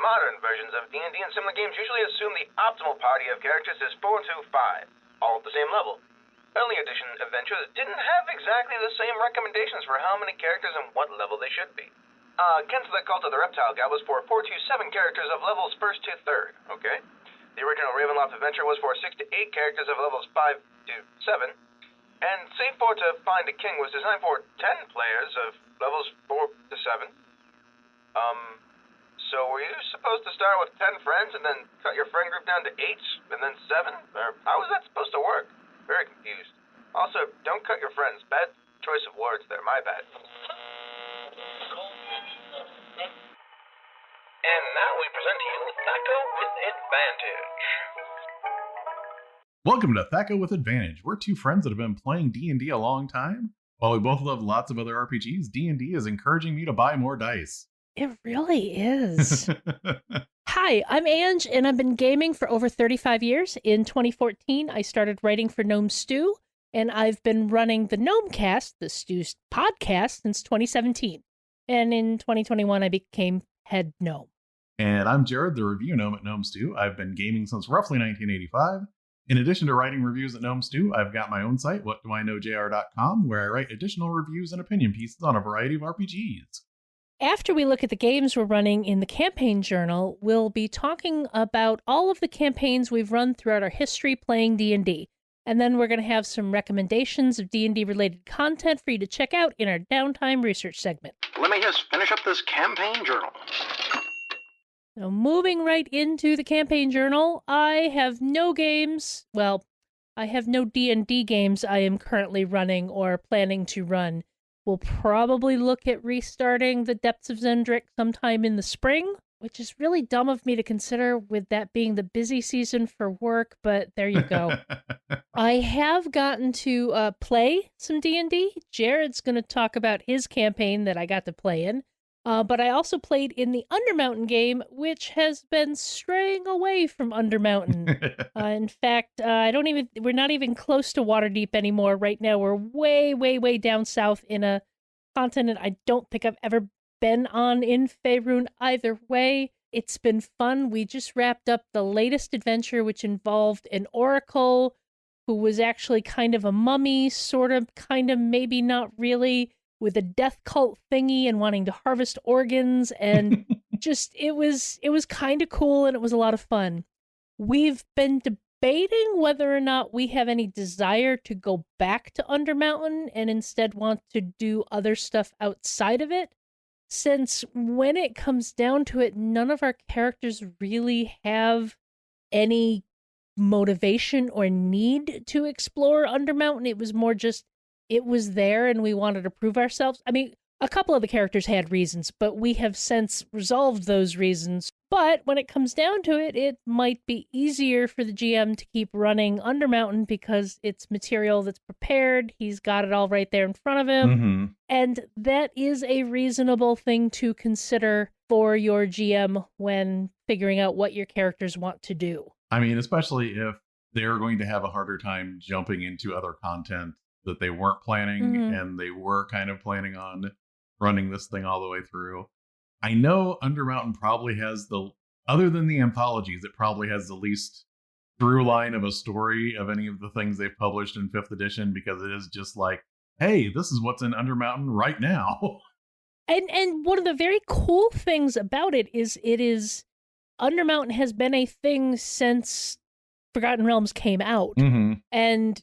Modern versions of D&D and similar games usually assume the optimal party of characters is 4 to 5, all at the same level. Early edition adventures didn't have exactly the same recommendations for how many characters and what level they should be. Against the Cult of the Reptile God was for 4 to 7 characters of levels 1st to 3rd, okay? The original Ravenloft adventure was for 6 to 8 characters of levels 5 to 7, and Save 4 to Find a King was designed for 10 players of levels 4 to 7. So were you supposed to start with 10 friends and then cut your friend group down to 8 and then 7? Or how was that supposed to work? Very confused. Also, don't cut your friends. Bad choice of words there, my bad. And now we present to you Thac0 with Advantage. Welcome to Thac0 with Advantage. We're two friends that have been playing D&D a long time. While we both love lots of other RPGs, D&D is encouraging me to buy more dice. It really is. Hi, I'm Ange, and I've been gaming for over 35 years. In 2014, I started writing for Gnome Stew, and I've been running the Gnomecast, the Stew's podcast, since 2017. And in 2021, I became head gnome. And I'm Jared, the review gnome at Gnome Stew. I've been gaming since roughly 1985. In addition to writing reviews at Gnome Stew, I've got my own site, whatdoiknowjr.com, where I write additional reviews and opinion pieces on a variety of RPGs. After we look at the games we're running in the campaign journal, we'll be talking about all of the campaigns we've run throughout our history playing D&D. And then we're going to have some recommendations of D&D related content for you to check out in our downtime research segment. Let me just finish up this campaign journal. So moving right into the campaign journal, I have no games. Well, I have no D&D games I am currently running or planning to run. We'll probably look at restarting the Depths of Zendrick sometime in the spring, which is really dumb of me to consider with that being the busy season for work, but there you go. I have gotten to play some D&D. Jared's going to talk about his campaign that I got to play in. But I also played in the Undermountain game, which has been straying away from Undermountain. In fact, we're not even close to Waterdeep anymore. Right now, we're way, way, way down south in a continent I don't think I've ever been on in Faerun either way. It's been fun. We just wrapped up the latest adventure, which involved an oracle who was actually kind of a mummy, sort of, kind of, maybe not really, with a death cult thingy and wanting to harvest organs, and just it was kind of cool, and it was a lot of fun. We've been debating whether or not we have any desire to go back to Undermountain and instead want to do other stuff outside of it, since when it comes down to it, none of our characters really have any motivation or need to explore Undermountain. It was more just it was there and we wanted to prove ourselves. I mean, a couple of the characters had reasons, but we have since resolved those reasons. But when it comes down to it, it might be easier for the GM to keep running Undermountain because it's material that's prepared. He's got it all right there in front of him. Mm-hmm. And that is a reasonable thing to consider for your GM when figuring out what your characters want to do. I mean, especially if they're going to have a harder time jumping into other content that they weren't planning, and they were kind of planning on running this thing all the way through. I know Undermountain probably has other than the anthologies, it probably has the least through line of a story of any of the things they've published in 5th edition, because it is just like, hey, this is what's in Undermountain right now. And one of the very cool things about it is Undermountain has been a thing since Forgotten Realms came out. Mm-hmm. And,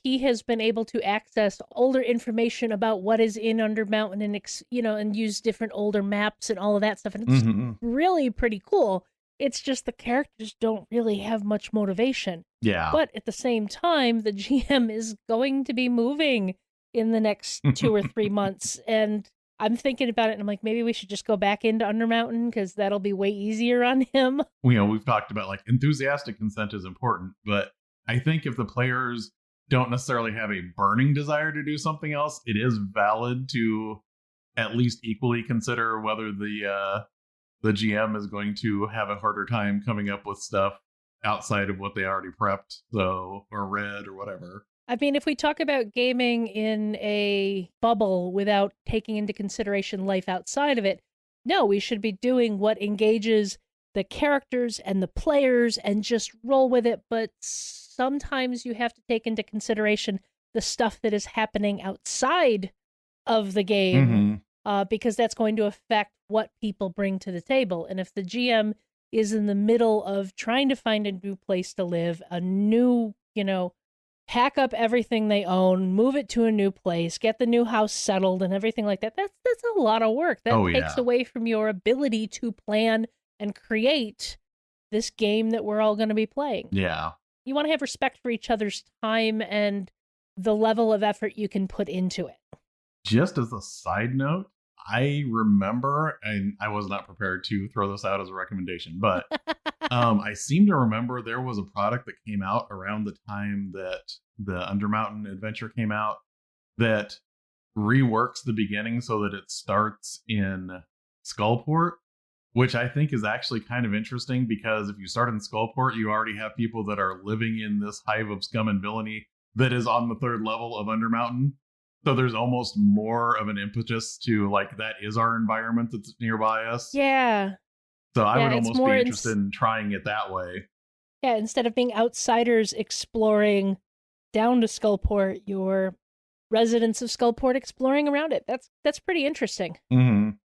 he has been able to access older information about what is in Undermountain and use different older maps and all of that stuff. And it's really pretty cool. It's just the characters don't really have much motivation. Yeah. But at the same time, the GM is going to be moving in the next 2 or 3 months. And I'm thinking about it, and I'm like, maybe we should just go back into Undermountain, because that'll be way easier on him. We've talked about, like, enthusiastic consent is important, but I think if the players don't necessarily have a burning desire to do something else, it is valid to at least equally consider whether the GM is going to have a harder time coming up with stuff outside of what they already prepped, or read, or whatever. I mean, if we talk about gaming in a bubble without taking into consideration life outside of it, no, we should be doing what engages the characters and the players and just roll with it, but sometimes you have to take into consideration the stuff that is happening outside of the game, because that's going to affect what people bring to the table. And if the GM is in the middle of trying to find a new place to live, a new, pack up everything they own, move it to a new place, get the new house settled and everything like that, that's a lot of work. That takes away from your ability to plan and create this game that we're all going to be playing. Yeah. You want to have respect for each other's time and the level of effort you can put into it. Just as a side note, I remember, and I was not prepared to throw this out as a recommendation, but I seem to remember there was a product that came out around the time that the Undermountain adventure came out that reworks the beginning so that it starts in Skullport, which I think is actually kind of interesting, because if you start in Skullport, you already have people that are living in this hive of scum and villainy that is on the 3rd level of Undermountain. So there's almost more of an impetus to, like, that is our environment that's nearby us. Yeah. So I would almost be interested in trying it that way. Yeah, instead of being outsiders exploring down to Skullport, you're residents of Skullport exploring around it. That's pretty interesting.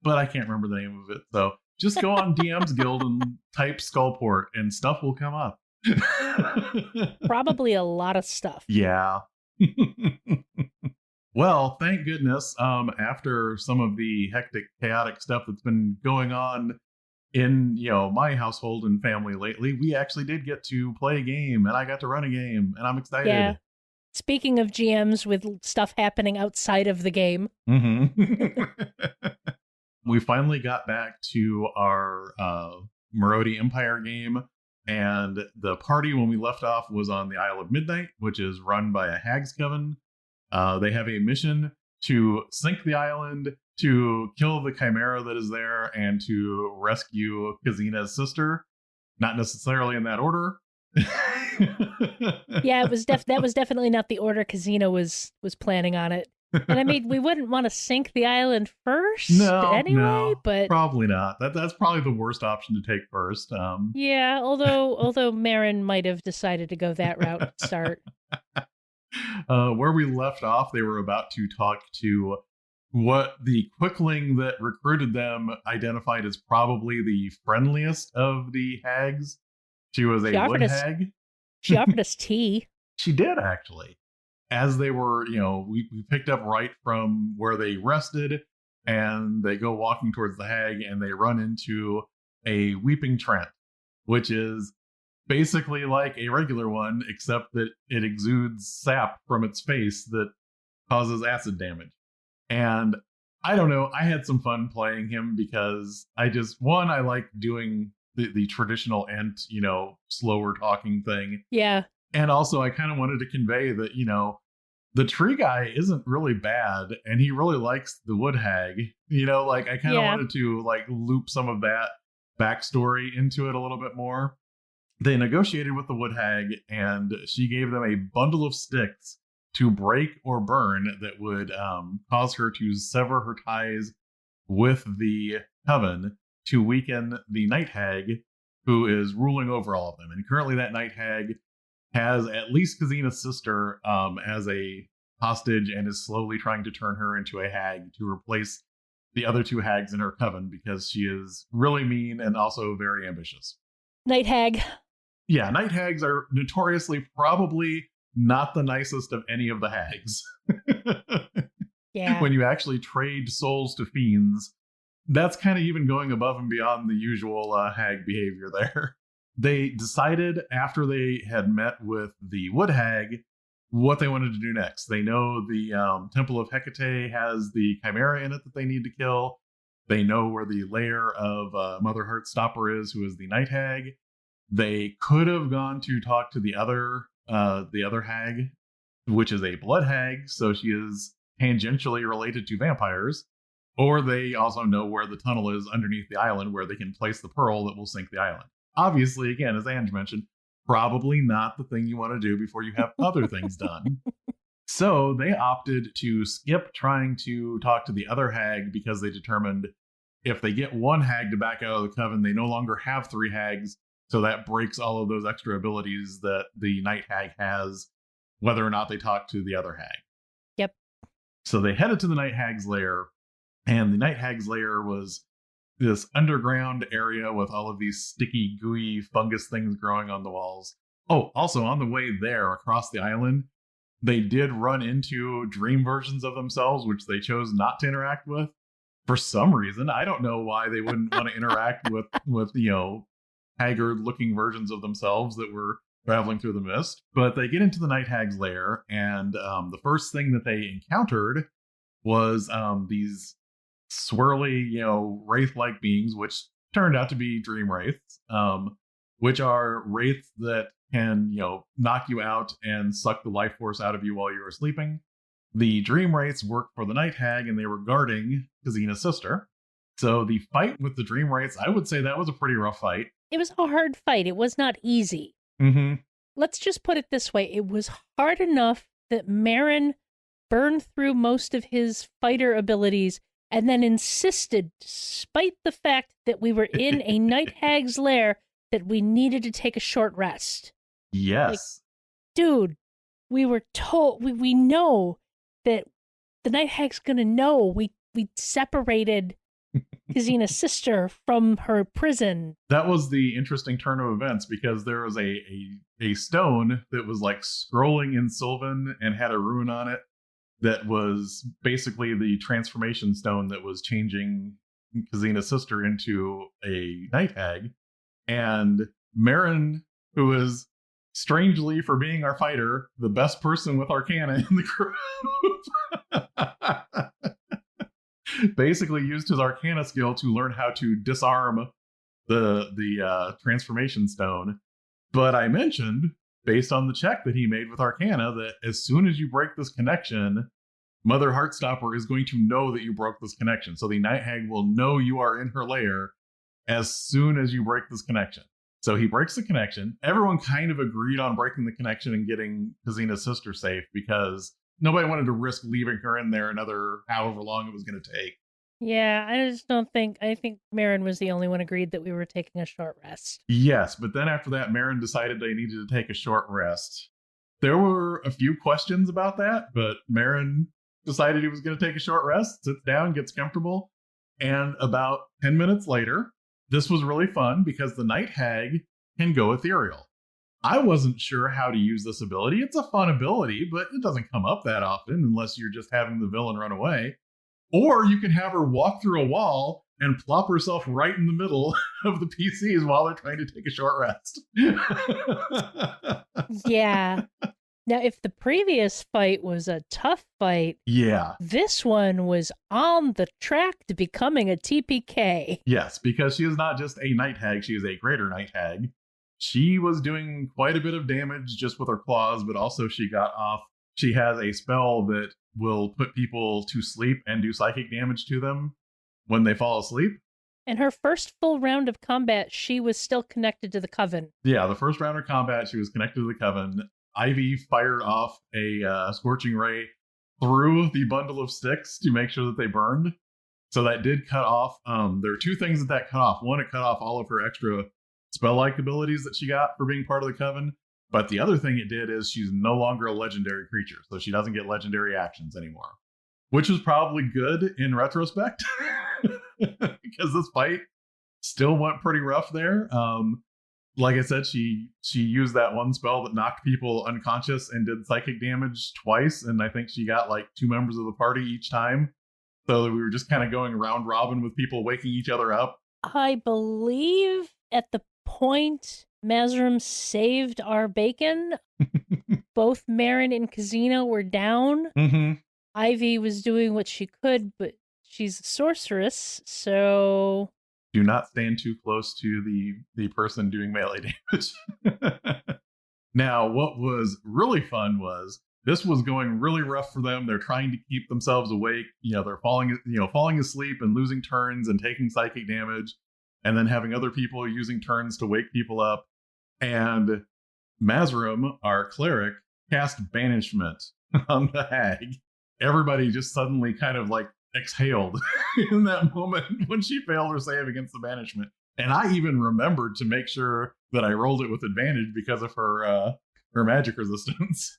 But I can't remember the name of it. So just go on DM's Guild and type Skullport and stuff will come up. Probably a lot of stuff. Yeah. Well, thank goodness, after some of the hectic, chaotic stuff that's been going on in, my household and family lately, we actually did get to play a game, and I got to run a game, and I'm excited. Yeah. Speaking of GMs with stuff happening outside of the game. We finally got back to our Marodi Empire game, and the party when we left off was on the Isle of Midnight, which is run by a Hag's Coven. They have a mission to sink the island, to kill the chimera that is there, and to rescue Kazina's sister. Not necessarily in that order. Yeah, that was definitely not the order Kazina was planning on it. And I mean, we wouldn't want to sink the island first anyway, but probably not. That's probably the worst option to take first. Yeah, although Marin might have decided to go that route at start. Where we left off, they were about to talk to what the quickling that recruited them identified as probably the friendliest of the hags. She was a wood hag. She offered us tea. She did, actually. As they were, we picked up right from where they rested, and they go walking towards the hag, and they run into a weeping Trent, which is basically like a regular one, except that it exudes sap from its face that causes acid damage. And I don't know, I had some fun playing him because I like doing the traditional Ent, slower talking thing. Yeah. And also I kind of wanted to convey that, the tree guy isn't really bad and he really likes the wood hag. I kind of wanted to loop some of that backstory into it a little bit more. They negotiated with the wood hag, and she gave them a bundle of sticks to break or burn that would cause her to sever her ties with the coven to weaken the night hag, who is ruling over all of them. And currently that night hag has at least Kazina's sister as a hostage and is slowly trying to turn her into a hag to replace the other 2 hags in her coven, because she is really mean and also very ambitious. Night hag. Yeah, night hags are notoriously probably not the nicest of any of the hags. Yeah. When you actually trade souls to fiends, that's kind of even going above and beyond the usual hag behavior there. They decided after they had met with the wood hag what they wanted to do next. They know the Temple of Hecate has the chimera in it that they need to kill. They know where the lair of Mother Heartstopper is, who is the night hag. They could have gone to talk to the other hag, which is a blood hag, so she is tangentially related to vampires. Or they also know where the tunnel is underneath the island, where they can place the pearl that will sink the island. Obviously, again, as Ange mentioned, probably not the thing you want to do before you have other things done. So they opted to skip trying to talk to the other hag because they determined if they get one hag to back out of the coven, they no longer have 3 hags. So that breaks all of those extra abilities that the night hag has, whether or not they talk to the other hag. Yep. So they headed to the night hag's lair, and the night hag's lair was this underground area with all of these sticky, gooey fungus things growing on the walls. Oh, also on the way there across the island, they did run into dream versions of themselves, which they chose not to interact with for some reason. I don't know why they wouldn't want to interact with haggard looking versions of themselves that were traveling through the mist. But they get into the night hag's lair, and the first thing that they encountered was these swirly, wraith-like beings, which turned out to be dream wraiths, which are wraiths that can, knock you out and suck the life force out of you while you were sleeping. The dream wraiths worked for the night hag, and they were guarding Thac0's sister. So the fight with the dream wraiths, I would say that was a pretty rough fight. It was a hard fight. It was not easy. Mm-hmm. Let's just put it this way. It was hard enough that Marin burned through most of his fighter abilities and then insisted, despite the fact that we were in a night hag's lair, that we needed to take a short rest. Yes. Dude, we were told, we know that the night hag's gonna know we separated Thac0's sister from her prison. That was the interesting turn of events, because there was a stone that was like scrolling in Sylvan and had a rune on it that was basically the transformation stone that was changing Thac0's sister into a night hag. And Marin, who is strangely, for being our fighter, the best person with Arcana in the group, basically used his Arcana skill to learn how to disarm the transformation stone. But I mentioned, based on the check that he made with Arcana, that as soon as you break this connection, Mother Heartstopper is going to know that you broke this connection. So the night hag will know you are in her lair as soon as you break this connection. So he breaks the connection. Everyone kind of agreed on breaking the connection and getting Thac0's sister safe, because nobody wanted to risk leaving her in there another however long it was going to take. Yeah, I think Marin was the only one agreed that we were taking a short rest. Yes, but then after that, Marin decided they needed to take a short rest. There were a few questions about that, but Marin decided he was going to take a short rest, sits down, gets comfortable, and about 10 minutes later, this was really fun because the night hag can go ethereal. I wasn't sure how to use this ability. It's a fun ability, but it doesn't come up that often unless you're just having the villain run away. Or you can have her walk through a wall and plop herself right in the middle of the PCs while they're trying to take a short rest. Yeah. Now, if the previous fight was a tough fight, yeah, this one was on the track to becoming a TPK. Yes, because she is not just a night hag, she is a greater night hag. She was doing quite a bit of damage just with her claws, but also she got off. She has a spell that will put people to sleep and do psychic damage to them when they fall asleep. And her first full round of combat, she was still connected to the Coven. Yeah, the first round of combat, she was connected to the Coven. Ivy fired off a scorching ray through the bundle of sticks to make sure that they burned. So that did cut off. There are 2 things that cut off. One, it cut off all of her extra spell-like abilities that she got for being part of the Coven. But the other thing it did is she's no longer a legendary creature, so she doesn't get legendary actions anymore. Which was probably good in retrospect, because this fight still went pretty rough there. Like I said, she used that one spell that knocked people unconscious and did psychic damage twice, and I think she got like 2 members of the party each time. So we were just kind of going round robin with people waking each other up. I believe at the point Mazrim saved our bacon, both Marin and Thac0 were down. Mm-hmm. Ivy was doing what she could, but she's a sorceress, so... Do not stand too close to the person doing melee damage. Now, what was really fun was this was going really rough for them. They're trying to keep themselves awake. They're falling asleep and losing turns and taking psychic damage, and then having other people using turns to wake people up. And Mazrim, our cleric, cast banishment on the hag. Everybody just suddenly kind of like exhaled in that moment when she failed her save against the banishment. And I even remembered to make sure that I rolled it with advantage because of her magic resistance.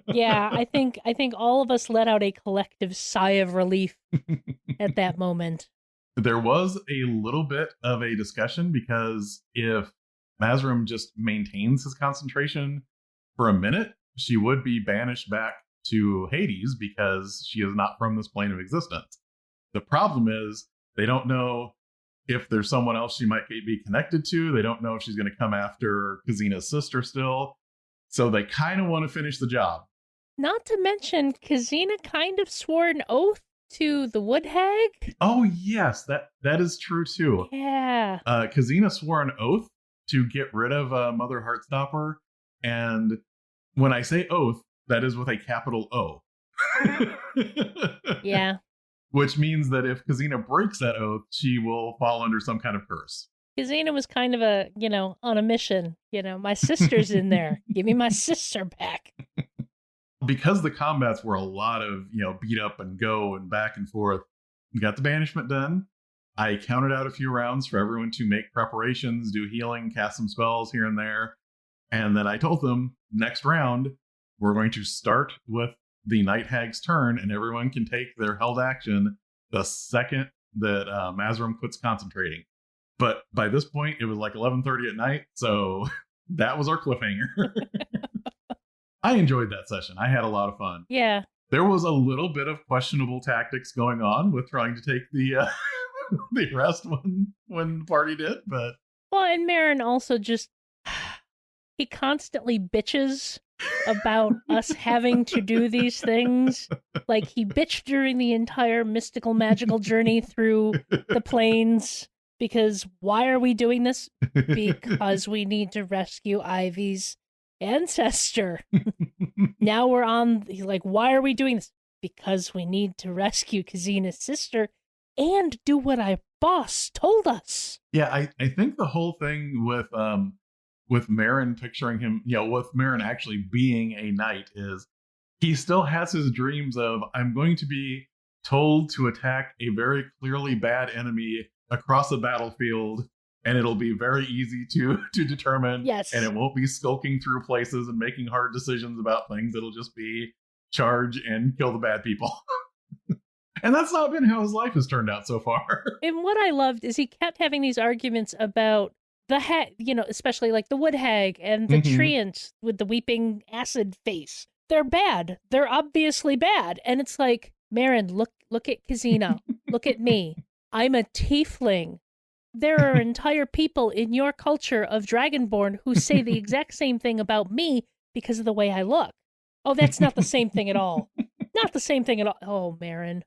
Yeah, I think all of us let out a collective sigh of relief at that moment. There was a little bit of a discussion because if Mazrim just maintains his concentration for a minute, she would be banished back to Hades because she is not from this plane of existence. The problem is they don't know if there's someone else she might be connected to. They don't know if she's going to come after Kazina's sister still. So they kind of want to finish the job. Not to mention, Kazina kind of swore an oath to the Wood Hag. Oh, yes, that is true, too. Yeah. Kazina swore an oath to get rid of Mother Heartstopper. And when I say oath, that is with a capital O. Yeah. Which means that if Kazina breaks that oath, she will fall under some kind of curse. Kazina was kind of on a mission. My sister's in there. Give me my sister back. Because the combats were a lot of, beat up and go and back and forth, we got the banishment done. I counted out a few rounds for everyone to make preparations, do healing, cast some spells here and there. And then I told them, next round, we're going to start with the Night Hag's turn, and everyone can take their held action the second that Mazrim quits concentrating. But by this point, it was like 11:30 at night, so that was our cliffhanger. I enjoyed that session. I had a lot of fun. Yeah. There was a little bit of questionable tactics going on with trying to take the the rest when the party did, but... Well, and Marin also just... He constantly bitches about us having to do these things. Like, he bitched during the entire mystical magical journey through the plains. Because why are we doing this? Because we need to rescue Ivy's ancestor. Now we're on, like, why are we doing this? Because we need to rescue Kazina's sister and do what our boss told us. Yeah, I think the whole thing with Marin picturing him, with Marin actually being a knight is he still has his dreams of, I'm going to be told to attack a very clearly bad enemy across the battlefield, and it'll be very easy to determine. Yes. And it won't be skulking through places and making hard decisions about things. It'll just be charge and kill the bad people. And that's not been how his life has turned out so far. And what I loved is he kept having these arguments about the hag, especially like the Wood Hag and the treant with the weeping acid face. They're bad. They're obviously bad. And it's like, Marin, look at Kazina. Look at me. I'm a tiefling. There are entire people in your culture of Dragonborn who say the exact same thing about me because of the way I look. Oh, that's not the same thing at all. Not the same thing at all. Oh, Marin.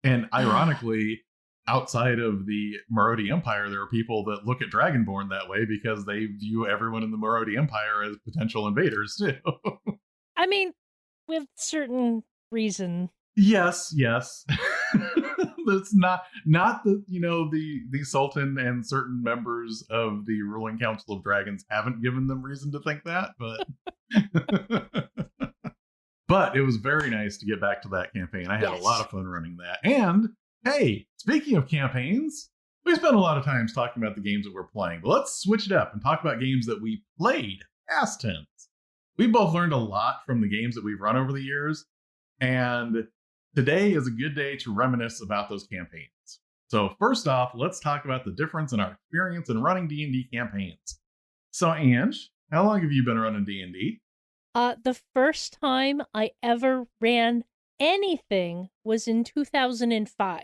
And ironically, outside of the Marodi Empire, there are people that look at Dragonborn that way because they view everyone in the Marodi Empire as potential invaders, too. I mean, with certain reason. Yes. That's not the Sultan and certain members of the ruling council of dragons haven't given them reason to think that, but but it was very nice to get back to that campaign. I had a lot of fun running that. And hey, speaking of campaigns, we spent a lot of times talking about the games that we're playing, but let's switch it up and talk about games that we played, past tense. We both learned a lot from the games that we've run over the years, and today is a good day to reminisce about those campaigns. So first off, let's talk about the difference in our experience in running D&D campaigns. So Ange, how long have you been running D&D? The first time I ever ran anything was in 2005.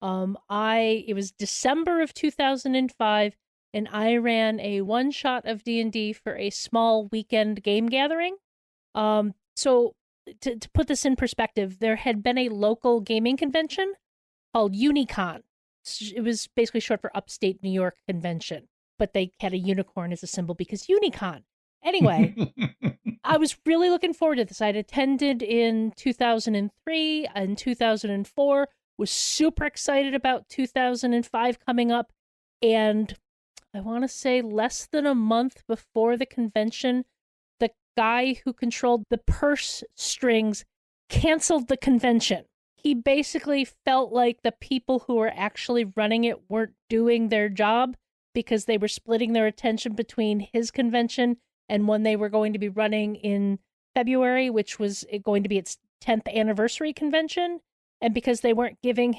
It was December of 2005, and I ran a one-shot of D&D for a small weekend game gathering. So to put this in perspective, there had been a local gaming convention called Unicon. It was basically short for Upstate New York Convention, but they had a unicorn as a symbol because Unicon. Anyway, I was really looking forward to this. I'd attended in 2003 and 2004, was super excited about 2005 coming up, and I want to say less than a month before the convention, the guy who controlled the purse strings canceled the convention. he basically felt like the people who were actually running it weren't doing their job because they were splitting their attention between his convention and one they were going to be running in February, which was going to be its 10th anniversary convention. And because they weren't giving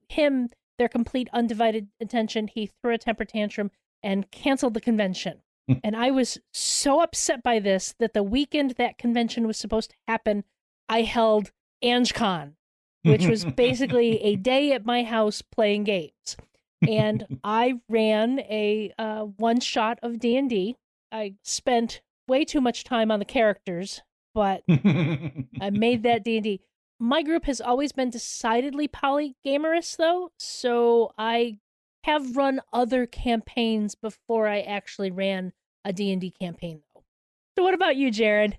him their complete undivided attention, he threw a temper tantrum and canceled the convention. And I was so upset by this that the weekend that convention was supposed to happen, I held AngeCon, which was basically a day at my house playing games. And I ran a one-shot of D&D. I spent way too much time on the characters, but I made that D&D. My group has always been decidedly polygamerous, though, so I have run other campaigns before I actually ran a D&D campaign, though. So what about you, Jared?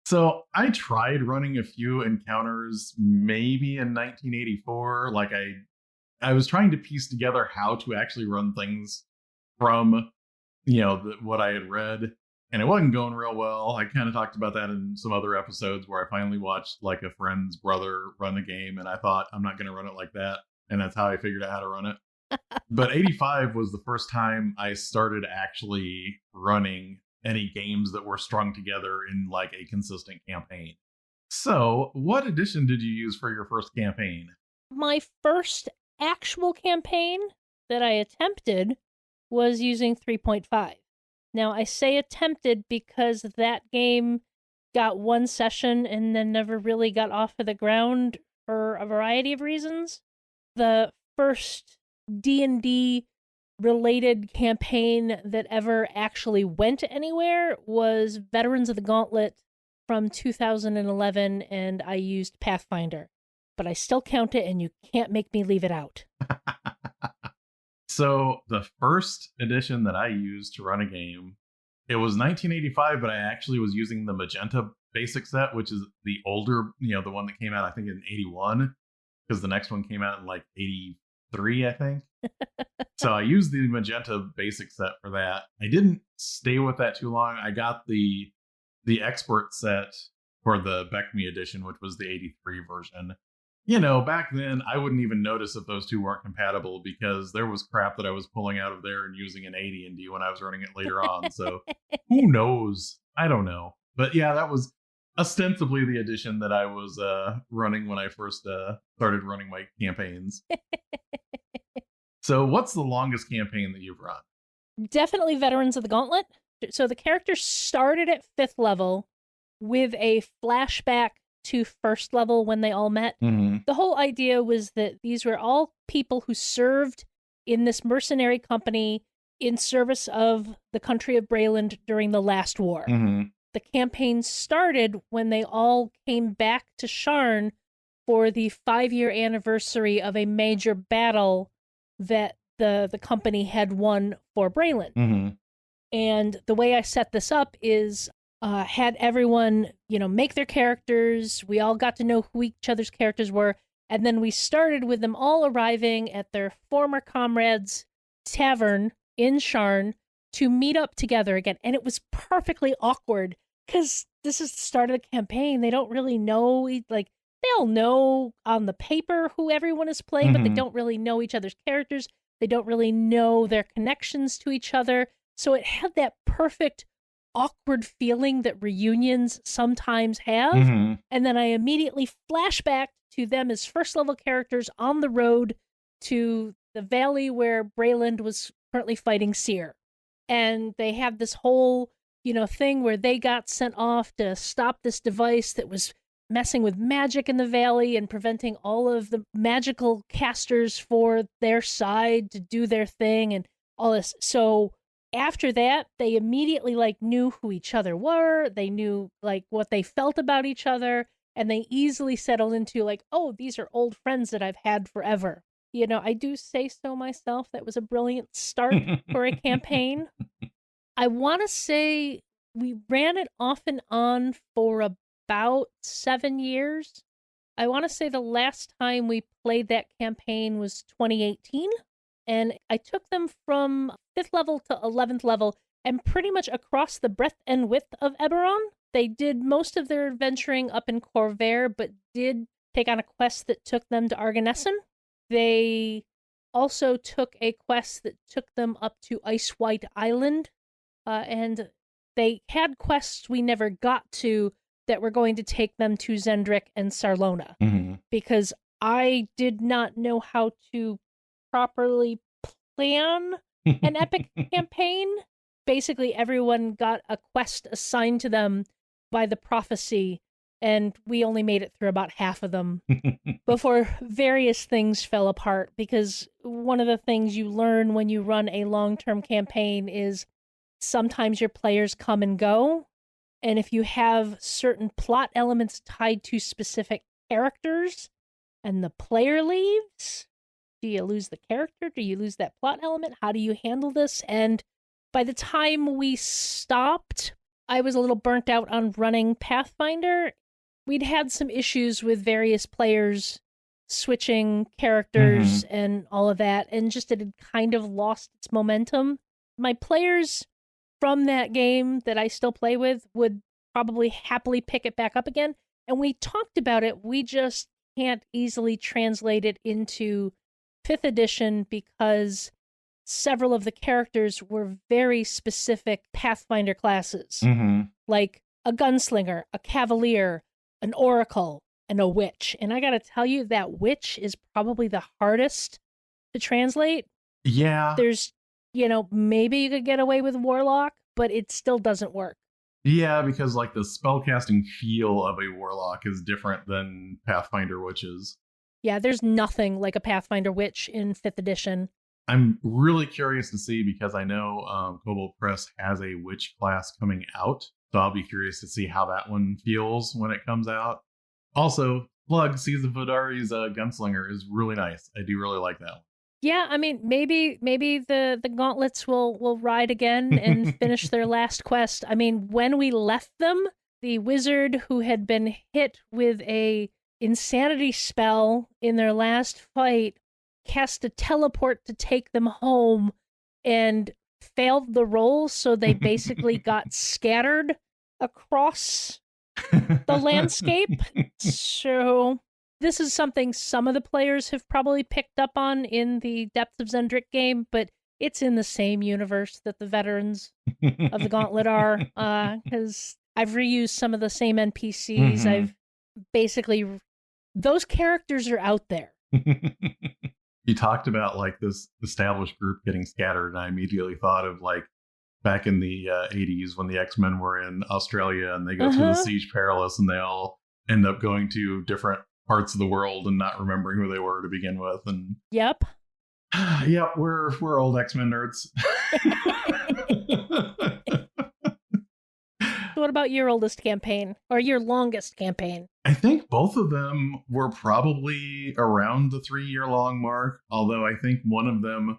So I tried running a few encounters maybe in 1984. Like I was trying to piece together how to actually run things from, what I had read. And it wasn't going real well. I kind of talked about that in some other episodes where I finally watched like a friend's brother run the game. And I thought, I'm not going to run it like that. And that's how I figured out how to run it. But 85 was the first time I started actually running any games that were strung together in like a consistent campaign. So what edition did you use for your first campaign? My first actual campaign that I attempted was using 3.5. Now, I say attempted because that game got one session and then never really got off of the ground for a variety of reasons. The first D&D related campaign that ever actually went anywhere was Veterans of the Gauntlet from 2011, and I used Pathfinder. But I still count it, and you can't make me leave it out. So the first edition that I used to run a game, it was 1985, but I actually was using the Magenta basic set, which is the older, the one that came out, I think, in 81, because the next one came out in like 83, I think. So I used the Magenta basic set for that. I didn't stay with that too long. I got the expert set for the Beckme edition, which was the 83 version. Back then, I wouldn't even notice if those two weren't compatible because there was crap that I was pulling out of there and using in AD&D when I was running it later on. So who knows? I don't know. But yeah, that was ostensibly the edition that I was running when I first started running my campaigns. So what's the longest campaign that you've run? Definitely Veterans of the Gauntlet. So the character started at 5th level with a flashback to 1st level when they all met. Mm-hmm. The whole idea was that these were all people who served in this mercenary company in service of the country of Brayland during the last war. Mm-hmm. The campaign started when they all came back to Sharn for the 5-year anniversary of a major battle that the company had won for Brayland. Mm-hmm. And the way I set this up is had everyone, make their characters. We all got to know who each other's characters were. And then we started with them all arriving at their former comrades' tavern in Sharn to meet up together again. And it was perfectly awkward because this is the start of the campaign. They don't really know, they all know on the paper who everyone is playing, but they don't really know each other's characters. They don't really know their connections to each other. So it had that perfect awkward feeling that reunions sometimes have. Mm-hmm. And then I immediately flash back to them as 1st level characters on the road to the valley where Brayland was currently fighting Seer. And they have this whole, thing where they got sent off to stop this device that was messing with magic in the valley and preventing all of the magical casters for their side to do their thing and all this. So after that, they immediately knew who each other were. They knew what they felt about each other, and they easily settled into oh, these are old friends that I've had forever. I do say so myself. That was a brilliant start for a campaign. I want to say we ran it off and on for about 7 years. I want to say the last time we played that campaign was 2018. And I took them from 5th level to 11th level and pretty much across the breadth and width of Eberron. They did most of their adventuring up in Corvair, but did take on a quest that took them to Arganessen. They also took a quest that took them up to Ice White Island. And they had quests we never got to that were going to take them to Zendrick and Sarlona. Mm-hmm. Because I did not know how to properly plan an epic campaign. Basically, everyone got a quest assigned to them by the prophecy, and we only made it through about half of them before various things fell apart, because one of the things you learn when you run a long-term campaign is sometimes your players come and go, and if you have certain plot elements tied to specific characters and the player leaves, do you lose the character? Do you lose that plot element? How do you handle this? And by the time we stopped, I was a little burnt out on running Pathfinder. We'd had some issues with various players switching characters and all of that, and just it had kind of lost its momentum. My players from that game that I still play with would probably happily pick it back up again, and we talked about it. We just can't easily translate it into 5th edition because several of the characters were very specific Pathfinder classes, like a gunslinger, a cavalier, an oracle, and a witch. And I gotta tell you, that witch is probably the hardest to translate. Yeah. There's, maybe you could get away with warlock, but it still doesn't work. Yeah, because like the spellcasting feel of a warlock is different than Pathfinder witches. Yeah, there's nothing like a Pathfinder witch in 5th edition. I'm really curious to see, because I know Kobold Press has a witch class coming out, so I'll be curious to see how that one feels when it comes out. Also, plug Season Fodari's Gunslinger is really nice. I do really like that one. Yeah, I mean, maybe the gauntlets will ride again and finish their last quest. I mean, when we left them, the wizard who had been hit with a insanity spell in their last fight cast a teleport to take them home and failed the roll, so they basically got scattered across the landscape. So this is something some of the players have probably picked up on in the Depths of Zendrick game, but it's in the same universe that the veterans of the Gauntlet are, because I've reused some of the same NPCs. I've basically... Those characters are out there. You talked about like this established group getting scattered, and I immediately thought of like back in the 80s when the X-Men were in Australia and they go through the Siege Perilous and they all end up going to different parts of the world and not remembering who they were to begin with. And Yep, we're old X-Men nerds. So what about your oldest campaign or your longest campaign? I think both of them were probably around the 3-year-long mark, although I think one of them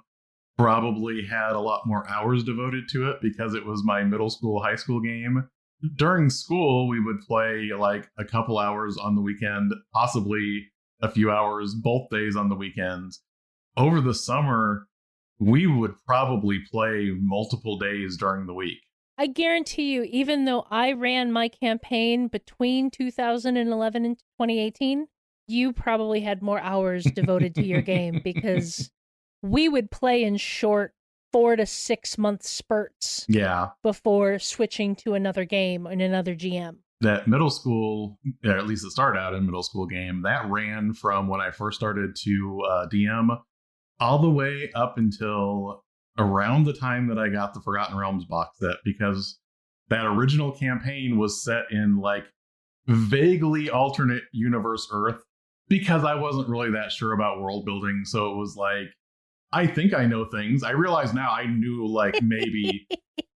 probably had a lot more hours devoted to it because it was my middle school, high school game. During school, we would play like a couple hours on the weekend, possibly a few hours both days on the weekends. Over the summer, we would probably play multiple days during the week. I guarantee you, even though I ran my campaign between 2011 and 2018, you probably had more hours devoted to your game, because we would play in short 4 to 6 month spurts. Yeah. Before switching to another game and another GM. That middle school, or at least it started out in middle school game, that ran from when I first started to DM all the way up until around the time that I got the Forgotten Realms box set, because that original campaign was set in like vaguely alternate universe Earth, because I wasn't really that sure about world building. So it was like, I think I know things. I realize now I knew like maybe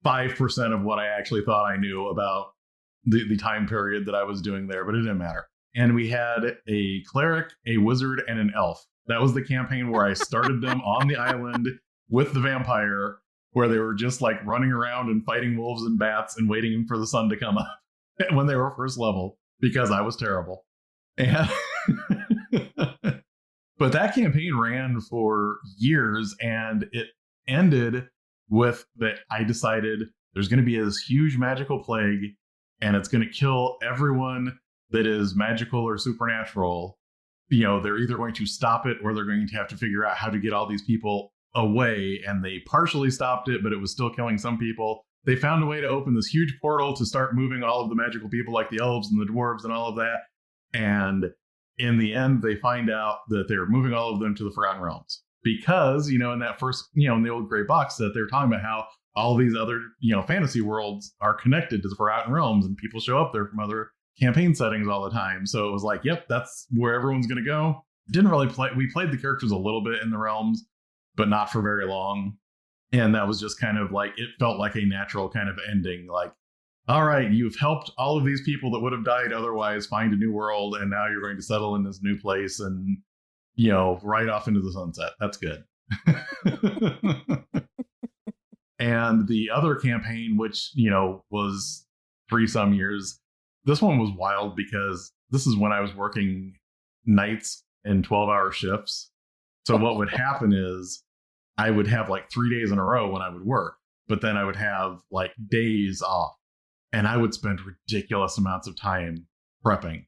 5% of what I actually thought I knew about the time period that I was doing there, but it didn't matter. And we had a cleric, a wizard, and an elf. That was the campaign where I started them on the island with the vampire, where they were just like running around and fighting wolves and bats and waiting for the sun to come up when they were first level, because I was terrible. And but that campaign ran for years, and it ended with that I decided there's going to be this huge magical plague, and it's going to kill everyone that is magical or supernatural. they're either going to stop it or they're going to have to figure out how to get all these people away. And they partially stopped it, but it was still killing some people. They found a way to open this huge portal to start moving all of the magical people like the elves and the dwarves and all of that. And in the end, they find out that they're moving all of them to the Forgotten Realms. Because, in that first, in the old gray box that they're talking about how all these other, fantasy worlds are connected to the Forgotten Realms and people show up there from other campaign settings all the time. So it was like, yep, that's where everyone's going to go. Didn't really play. We played the characters a little bit in the realms, but not for very long. And that was just kind of like, it felt like a natural kind of ending. Like, all right, you've helped all of these people that would have died otherwise find a new world. And now you're going to settle in this new place and, right off into the sunset. That's good. And the other campaign, which, was 3-some years, this one was wild because this is when I was working nights and 12-hour shifts. So what would happen is I would have like 3 days in a row when I would work, but then I would have like days off and I would spend ridiculous amounts of time prepping.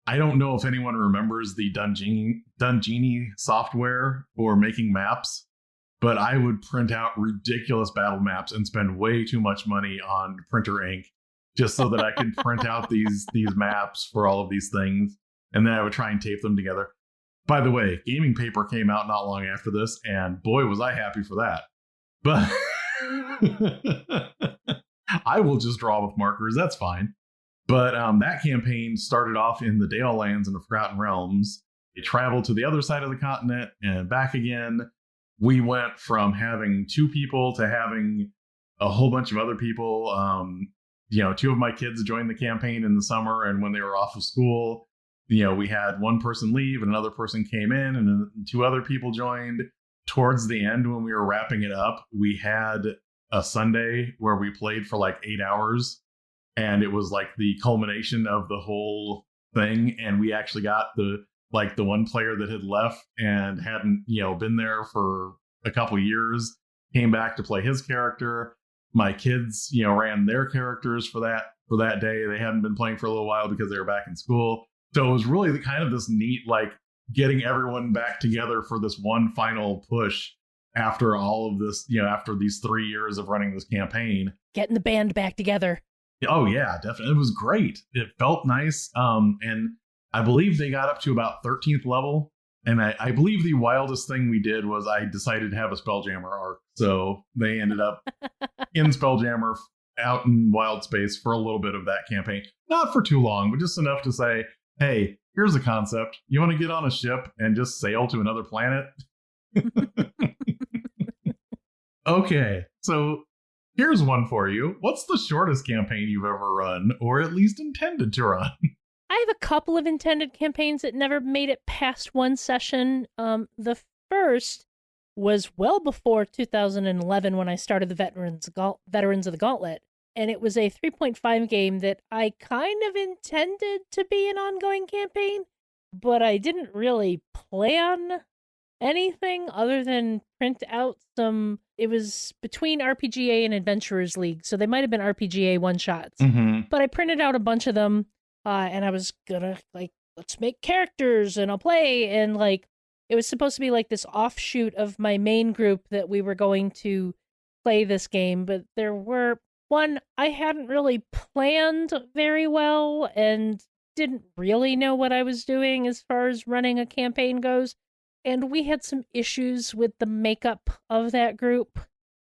I don't know if anyone remembers the Dungini software for making maps, but I would print out ridiculous battle maps and spend way too much money on printer ink just so that I could print out these maps for all of these things. And then I would try and tape them together. By the way, gaming paper came out not long after this, and boy, was I happy for that. But I will just draw with markers. That's fine. But that campaign started off in the Dale Lands and the Forgotten Realms. They traveled to the other side of the continent and back again. We went from having 2 people to having a whole bunch of other people. 2 of my kids joined the campaign in the summer, and when they were off of school, we had one person leave and another person came in and 2 other people joined. Towards the end, when we were wrapping it up, we had a Sunday where we played for like 8 hours. And it was like the culmination of the whole thing. And we actually got the one player that had left and hadn't, been there for a couple years, came back to play his character. My kids, ran their characters for that day. They hadn't been playing for a little while because they were back in school. So it was really kind of this neat, like getting everyone back together for this one final push after all of this, after these 3 years of running this campaign. Getting the band back together. Oh, yeah, definitely. It was great. It felt nice. And I believe they got up to about 13th level. And I believe the wildest thing we did was I decided to have a Spelljammer arc. So they ended up in Spelljammer out in wild space for a little bit of that campaign. Not for too long, but just enough to say, hey, here's a concept. You want to get on a ship and just sail to another planet? Okay, so here's one for you. What's the shortest campaign you've ever run, or at least intended to run? I have a couple of intended campaigns that never made it past one session. The first was well before 2011 when I started the Veterans of the Gauntlet, and it was a 3.5 game that I kind of intended to be an ongoing campaign, but I didn't really plan anything other than print out some. It was between RPGA and Adventurers League, so they might have been RPGA one-shots. Mm-hmm. But I printed out a bunch of them, and I was gonna, let's make characters, and I'll play, and, it was supposed to be, this offshoot of my main group that we were going to play this game, but I hadn't really planned very well, and didn't really know what I was doing as far as running a campaign goes. And we had some issues with the makeup of that group.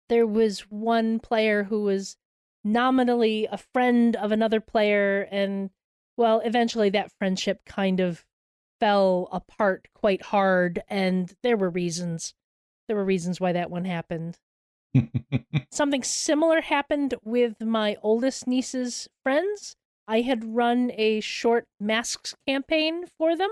There was one player who was nominally a friend of another player, and, well, eventually that friendship kind of fell apart quite hard, and there were reasons. There were reasons why that one happened. Something similar happened with my oldest niece's friends. I had run a short masks campaign for them.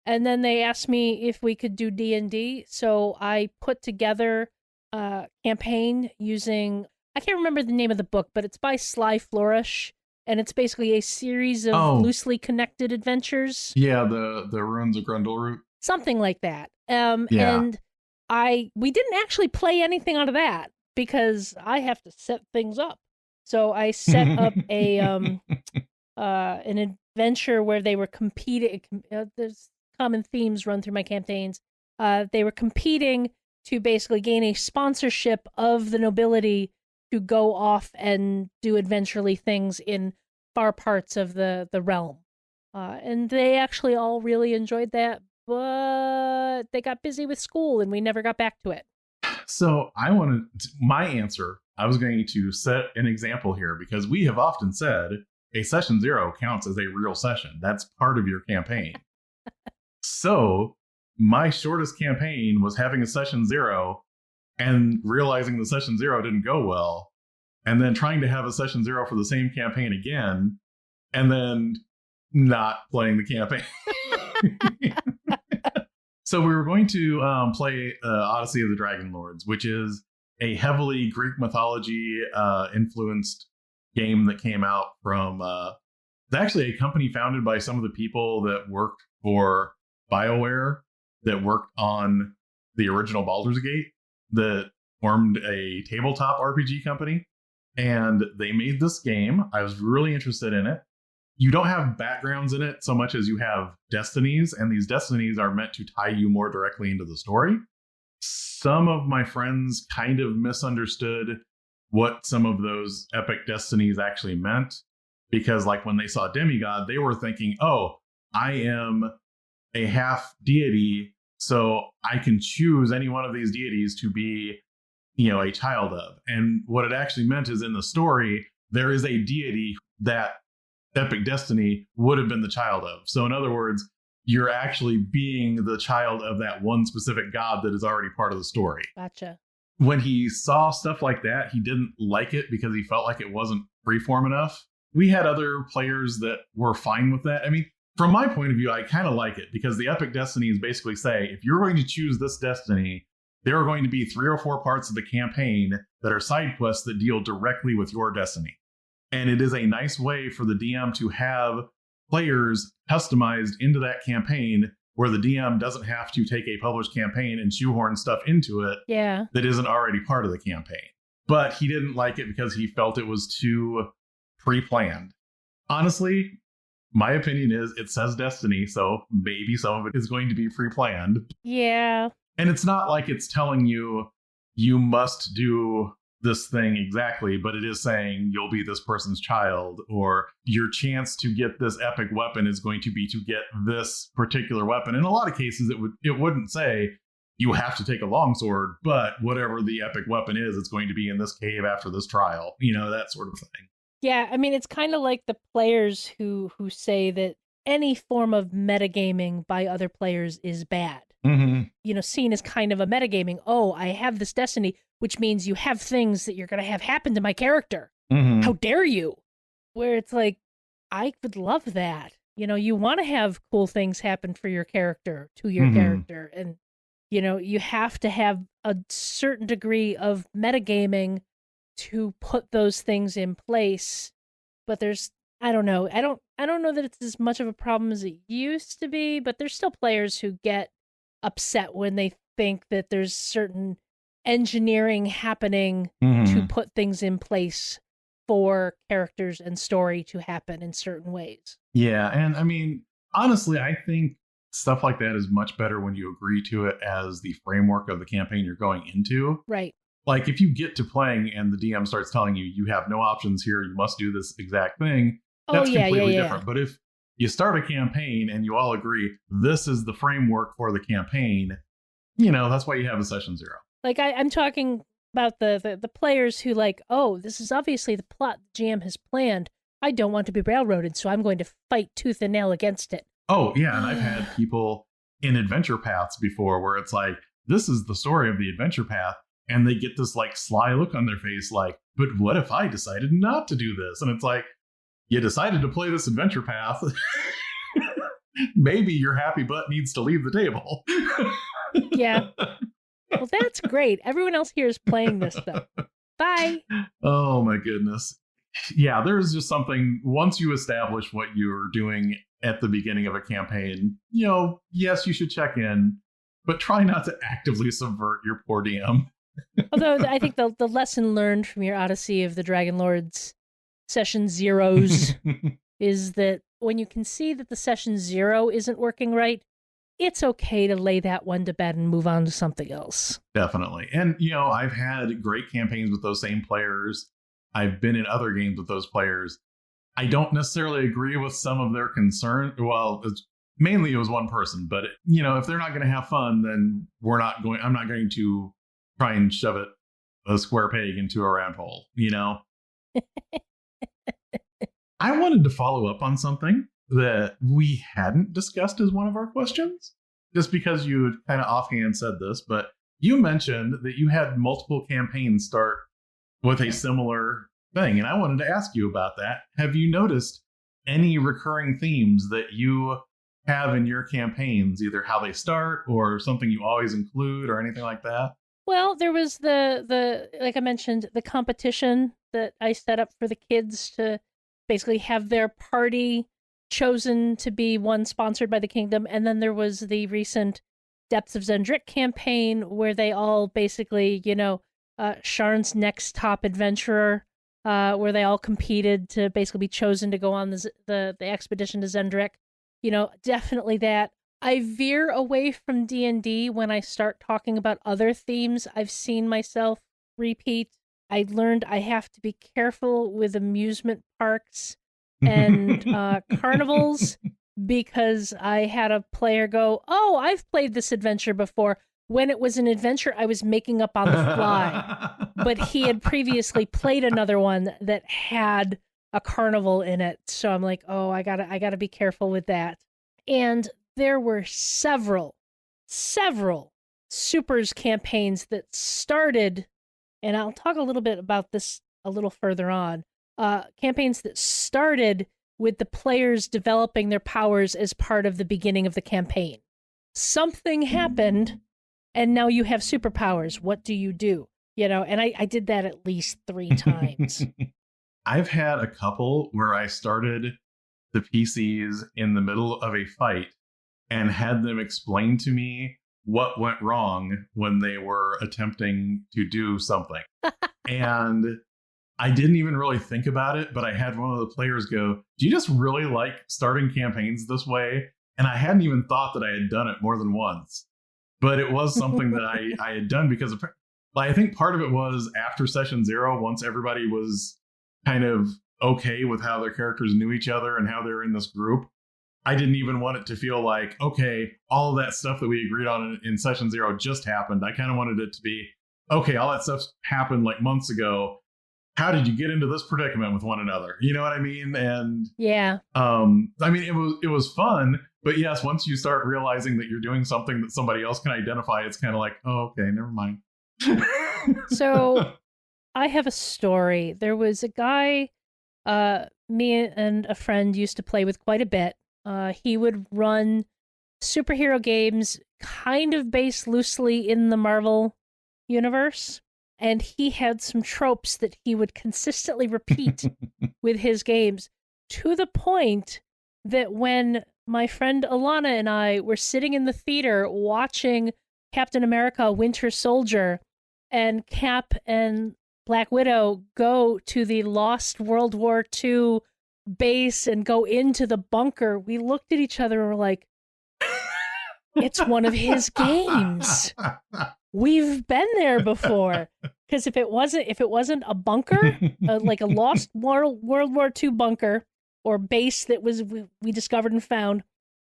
And then they asked me if we could do D&D, so I put together a campaign using, I can't remember the name of the book, but it's by Sly Flourish, and it's basically a series of loosely connected adventures. Yeah, the Ruins of Grundleroot. Something like that. Yeah. And we didn't actually play anything out of that, because I have to set things up. So I set up an adventure where they were competing. common themes run through my campaigns. They were competing to basically gain a sponsorship of the nobility to go off and do adventurely things in far parts of the realm. And they actually all really enjoyed that, but they got busy with school and we never got back to it. So my answer, I was going to set an example here because we have often said a session 0 counts as a real session. That's part of your campaign. So my shortest campaign was having a session 0 and realizing the session 0 didn't go well, and then trying to have a session 0 for the same campaign again, and then not playing the campaign. So we were going to play Odyssey of the Dragon Lords, which is a heavily Greek mythology influenced game that came out from it's actually a company founded by some of the people that worked for BioWare, that worked on the original Baldur's Gate, that formed a tabletop RPG company. And they made this game. I was really interested in it. You don't have backgrounds in it so much as you have destinies, and these destinies are meant to tie you more directly into the story. Some of my friends kind of misunderstood what some of those epic destinies actually meant, because like when they saw demigod, they were thinking, oh, I am a half deity, so I can choose any one of these deities to be, a child of. And what it actually meant is, in the story, there is a deity that epic destiny would have been the child of. So in other words, you're actually being the child of that one specific god that is already part of the story. Gotcha. When he saw stuff like that, he didn't like it because he felt like it wasn't freeform enough. We had other players that were fine with that. I mean, from my point of view, I kind of like it because the epic destinies basically say, if you're going to choose this destiny, there are going to be 3 or 4 parts of the campaign that are side quests that deal directly with your destiny. And it is a nice way for the DM to have players customized into that campaign, where the DM doesn't have to take a published campaign and shoehorn stuff into it that isn't already part of the campaign. But he didn't like it because he felt it was too pre-planned. Honestly, my opinion is it says Destiny, so maybe some of it is going to be pre-planned. Yeah. And it's not like it's telling you must do this thing exactly, but it is saying you'll be this person's child, or your chance to get this epic weapon is going to be to get this particular weapon. In a lot of cases, it wouldn't say you have to take a longsword, but whatever the epic weapon is, it's going to be in this cave after this trial, that sort of thing. Yeah, I mean, it's kind of like the players who say that any form of metagaming by other players is bad. Mm-hmm. Seen as kind of a metagaming. Oh, I have this destiny, which means you have things that you're going to have happen to my character. Mm-hmm. How dare you? Where it's like, I would love that. You want to have cool things happen for your character, to your character. And, you have to have a certain degree of metagaming to put those things in place. But I don't know. I don't know that it's as much of a problem as it used to be, but there's still players who get upset when they think that there's certain engineering happening to put things in place for characters and story to happen in certain ways. Yeah, and I mean, honestly, I think stuff like that is much better when you agree to it as the framework of the campaign you're going into. Right. Like, if you get to playing and the DM starts telling you have no options here, you must do this exact thing, that's completely different. But if you start a campaign and you all agree this is the framework for the campaign, that's why you have a session 0. Like, I'm talking about the players who oh, this is obviously the plot the GM has planned. I don't want to be railroaded, so I'm going to fight tooth and nail against it. Oh, yeah, and I've had people in adventure paths before where it's like, this is the story of the adventure path, and they get this sly look on their face but what if I decided not to do this? And it's like, you decided to play this adventure path. Maybe your happy butt needs to leave the table. Yeah. Well, that's great. Everyone else here is playing this stuff. Bye. Oh, my goodness. Yeah, there's just something, once you establish what you're doing at the beginning of a campaign, yes, you should check in, but try not to actively subvert your poor DM. Although I think the lesson learned from your Odyssey of the Dragon Lords session 0s is that when you can see that the session 0 isn't working right, it's okay to lay that one to bed and move on to something else. Definitely. And, I've had great campaigns with those same players. I've been in other games with those players. I don't necessarily agree with some of their concern. Well, mainly it was one person, but if they're not going to have fun, then I'm not going to try and shove a square peg into a round hole, I wanted to follow up on something that we hadn't discussed as one of our questions, just because you had kind of offhand said this, but you mentioned that you had multiple campaigns start with a similar thing. And I wanted to ask you about that. Have you noticed any recurring themes that you have in your campaigns, either how they start or something you always include or anything like that? Well, there was the like I mentioned, the competition that I set up for the kids to basically have their party chosen to be one sponsored by the kingdom. And then there was the recent Depths of Zendrick campaign where they all basically, Sharn's next top adventurer, where they all competed to basically be chosen to go on the expedition to Zendrick. Definitely that. I veer away from D&D when I start talking about other themes I've seen myself repeat. I learned I have to be careful with amusement parks and carnivals, because I had a player go, "Oh, I've played this adventure before," when it was an adventure I was making up on the fly. But he had previously played another one that had a carnival in it. So I'm like, oh, I gotta be careful with that. And there were several Supers campaigns that started, and I'll talk a little bit about this a little further on, campaigns that started with the players developing their powers as part of the beginning of the campaign. Something happened, and now you have superpowers. What do you do? And I did that at least 3 times. I've had a couple where I started the PCs in the middle of a fight and had them explain to me what went wrong when they were attempting to do something. And I didn't even really think about it, but I had one of the players go, "Do you just really like starting campaigns this way?" And I hadn't even thought that I had done it more than once. But it was something that I had done because I think part of it was after session 0, once everybody was kind of okay with how their characters knew each other and how they were in this group, I didn't even want it to feel like, okay, all of that stuff that we agreed on in session 0 just happened. I kind of wanted it to be, okay, all that stuff happened like months ago. How did you get into this predicament with one another? You know what I mean? And yeah, it was fun, but yes, once you start realizing that you're doing something that somebody else can identify, it's kind of like, oh, okay, never mind. So I have a story. There was a guy, me and a friend used to play with quite a bit. He would run superhero games kind of based loosely in the Marvel universe. And he had some tropes that he would consistently repeat with his games, to the point that when my friend Alana and I were sitting in the theater watching Captain America Winter Soldier, and Cap and Black Widow go to the lost World War II base and go into the bunker, we looked at each other and were like, it's one of his games. We've been there before. Because if it wasn't a bunker, like a lost World War II bunker or base that we discovered and found,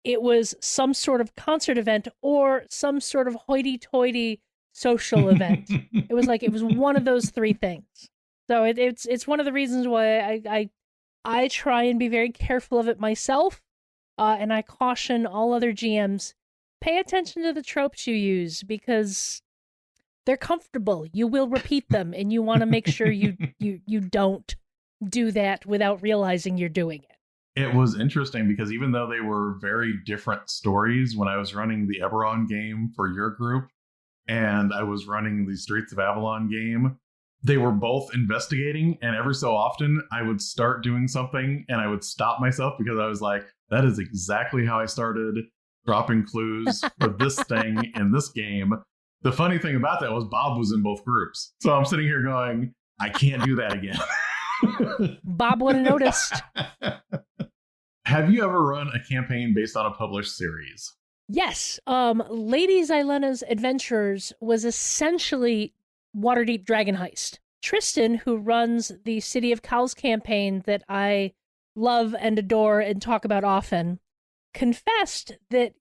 it was some sort of concert event or some sort of hoity-toity social event. It was one of those 3 things. So it's one of the reasons why I try and be very careful of it myself, and I caution all other GMs, pay attention to the tropes you use, because they're comfortable. You will repeat them, and you want to make sure you don't do that without realizing you're doing it. It was interesting because even though they were very different stories, when I was running the Eberron game for your group and I was running the Streets of Avalon game, they were both investigating, and every so often I would start doing something and I would stop myself because I was like, that is exactly how I started dropping clues for this thing in this game. The funny thing about that was Bob was in both groups. So I'm sitting here going, I can't do that again. Bob would have noticed. Have you ever run a campaign based on a published series? Yes. Lady Xylena's Adventures was essentially Waterdeep Dragon Heist. Tristan, who runs the City of Cows campaign that I love and adore and talk about often, confessed that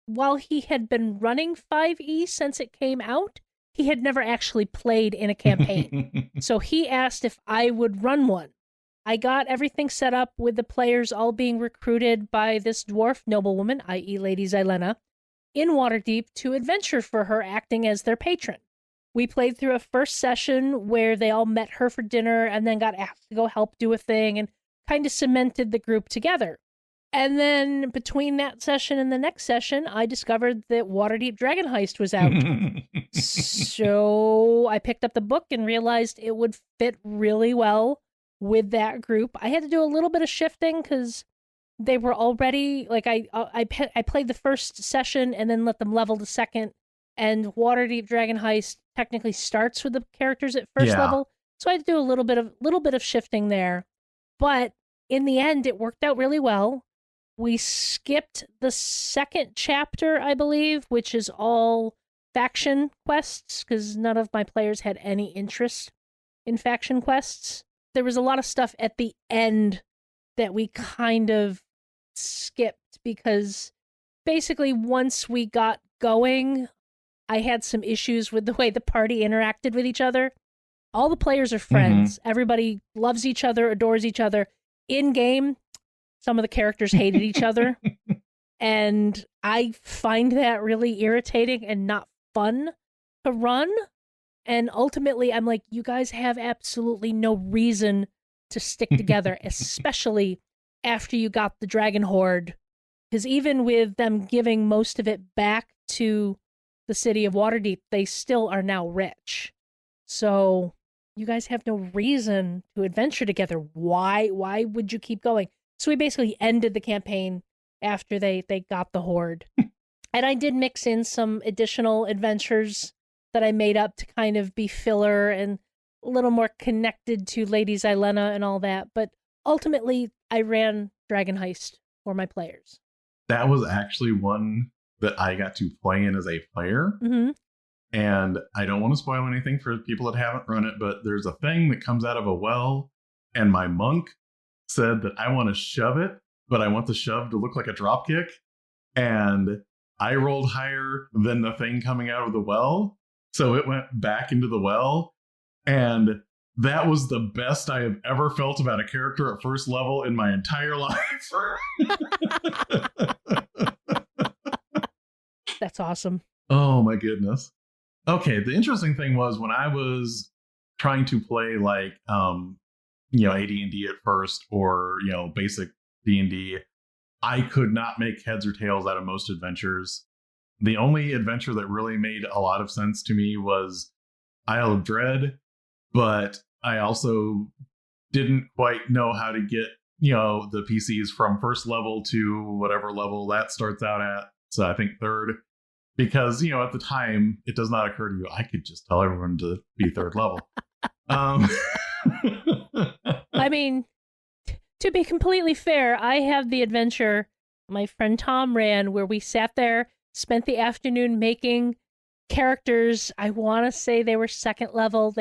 while he had been running 5e since it came out, he had never actually played in a campaign. So he asked if I would run one. I got everything set up with the players all being recruited by this dwarf noblewoman, i.e. Lady Xylena, in Waterdeep to adventure for her, acting as their patron. We played through a first session where they all met her for dinner and then got asked to go help do a thing and kind of cemented the group together. And then between that session and the next session, I discovered that Waterdeep Dragon Heist was out. So I picked up the book and realized it would fit really well with that group. I had to do a little bit of shifting because they were already, like, I played the first session and then let them level the second. And Waterdeep Dragon Heist technically starts with the characters at first level. So I had to do a little bit of shifting there. But in the end, it worked out really well. We skipped the second chapter, I believe, which is all faction quests, because none of my players had any interest in faction quests. There was a lot of stuff at the end that we kind of skipped, because basically once we got going, I had some issues with the way the party interacted with each other. All the players are friends. Everybody loves each other, adores each other. In-game, some of the characters hated each other. And I find that really irritating and not fun to run. And ultimately, I'm like, you guys have absolutely no reason to stick together, especially after you got the Dragon Horde. Because even with them giving most of it back to the city of Waterdeep, they still are now rich. So you guys have no reason to adventure together. Why would you keep going? So we basically ended the campaign after they got the Horde. And I did mix in some additional adventures that I made up to kind of be filler and a little more connected to Lady Xylena and all that. But ultimately, I ran Dragon Heist for my players. That was actually one that I got to play in as a player. And I don't want to spoil anything for people that haven't run it, but there's a thing that comes out of a well, and my monk said that I want to shove it, but I want the shove to look like a drop kick. And I rolled higher than the thing coming out of the well, so it went back into the well. And that was the best I have ever felt about a character at first level in my entire life. That's awesome. Oh my goodness. Okay, the interesting thing was when I was trying to play like AD&D at first, or basic D&D, I could not make heads or tails out of most adventures. The only adventure that really made a lot of sense to me was Isle of Dread, but I also didn't quite know how to get the PCs from first level to whatever level that starts out at. So I think third. Because, at the time, it does not occur to you, I could just tell everyone to be third level. I mean, to be completely fair, I have the adventure my friend Tom ran where we sat there, spent the afternoon making characters. I want to say they were second level.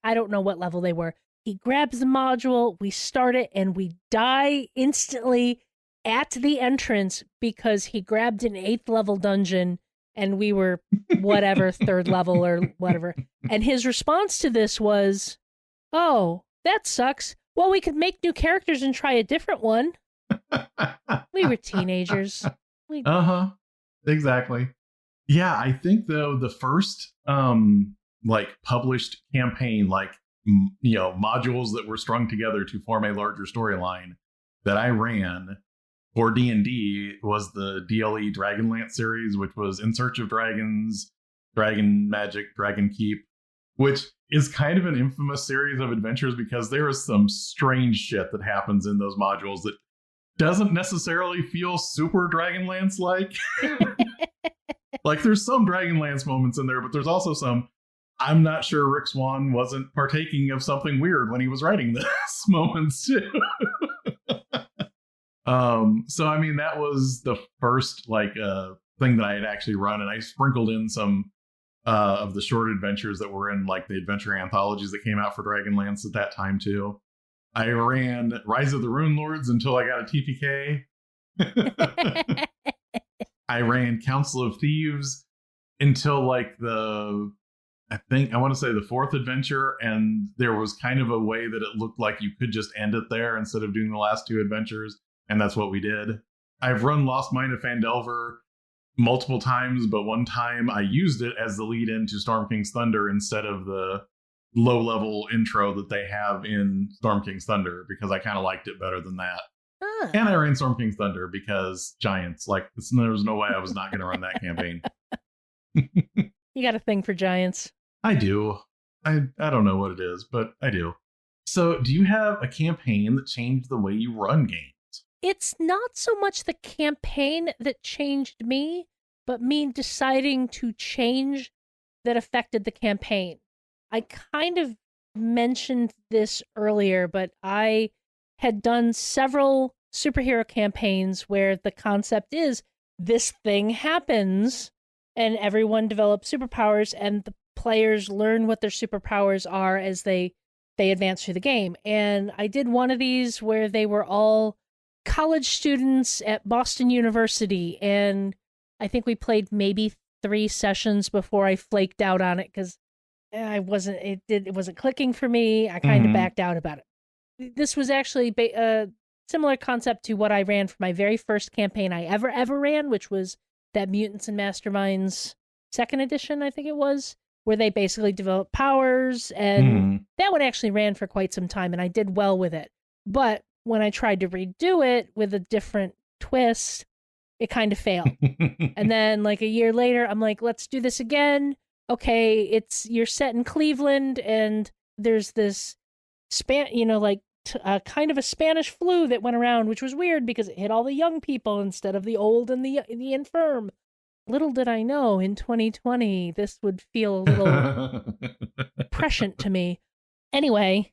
I don't know what level they were. He grabs the module, we start it, and we die instantly at the entrance because he grabbed an 8th level dungeon. And we were whatever, third level or whatever. And his response to this was, oh, that sucks. Well, we could make new characters and try a different one. We were teenagers. Exactly. Yeah, I think, though, the first published campaign, modules that were strung together to form a larger storyline that I ran for D&D was the DLE Dragonlance series, which was In Search of Dragons, Dragon Magic, Dragon Keep, which is kind of an infamous series of adventures because there is some strange shit that happens in those modules that doesn't necessarily feel super Dragonlance-like. Like, there's some Dragonlance moments in there, but there's also some, I'm not sure Rick Swan wasn't partaking of something weird when he was writing this moments too. So I mean, that was the first thing that I had actually run, and I sprinkled in some of the short adventures that were in like the adventure anthologies that came out for Dragonlance at that time too. I ran Rise of the Rune Lords until I got a TPK. I ran Council of Thieves until like I want to say the fourth adventure, and there was kind of a way that it looked like you could just end it there instead of doing the last two adventures, and that's what we did. I've run Lost Mine of Phandelver multiple times, but one time I used it as the lead into Storm King's Thunder instead of the low-level intro that they have in Storm King's Thunder, because I kind of liked it better than that. And I ran Storm King's Thunder because giants. Like, there was no way I was not going to run that campaign. You got a thing for giants. I do. I don't know what it is, but I do. So, do you have a campaign that changed the way you run games? It's not so much the campaign that changed me, but me deciding to change that affected the campaign. I kind of mentioned this earlier, but I had done several superhero campaigns where the concept is this thing happens and everyone develops superpowers and the players learn what their superpowers are as they advance through the game. And I did one of these where they were all college students at Boston University, and I think we played maybe 3 sessions before I flaked out on it because it wasn't clicking for me. I kind of backed out about it. This was actually a similar concept to what I ran for my very first campaign I ever ran, which was that Mutants and Masterminds 2nd edition, I think it was, where they basically developed powers, and that one actually ran for quite some time, and I did well with it. But when I tried to redo it with a different twist, it kind of failed. And then like a year later, I'm like, let's do this again. Okay, you're set in Cleveland, and there's this kind of a Spanish flu that went around, which was weird because it hit all the young people instead of the old and the infirm. Little did I know in 2020 this would feel a little prescient to me. Anyway,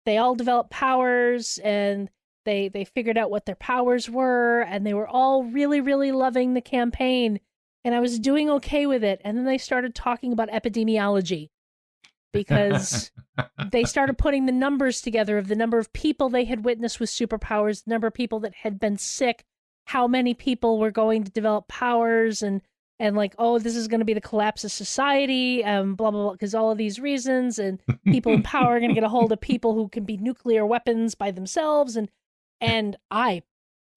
they all developed powers, and they figured out what their powers were, and they were all really, really loving the campaign, and I was doing okay with it. And then they started talking about epidemiology because they started putting the numbers together of the number of people they had witnessed with superpowers, the number of people that had been sick, how many people were going to develop powers, and like, oh, this is going to be the collapse of society, blah, blah, blah, because all of these reasons, and people in power are going to get a hold of people who can be nuclear weapons by themselves, and I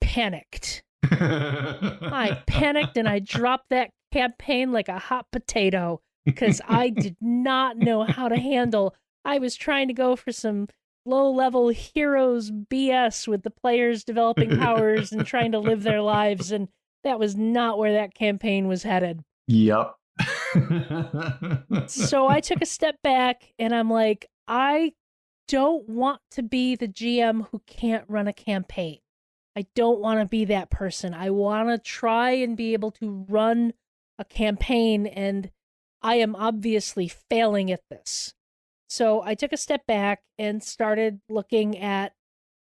panicked. I panicked, and I dropped that campaign like a hot potato, because I did not know how to handle. I was trying to go for some low-level heroes BS with the players developing powers and trying to live their lives, and that was not where that campaign was headed. Yep. So I took a step back, and I'm like, I don't want to be the GM who can't run a campaign. I don't want to be that person. I want to try and be able to run a campaign, and I am obviously failing at this. So I took a step back and started looking at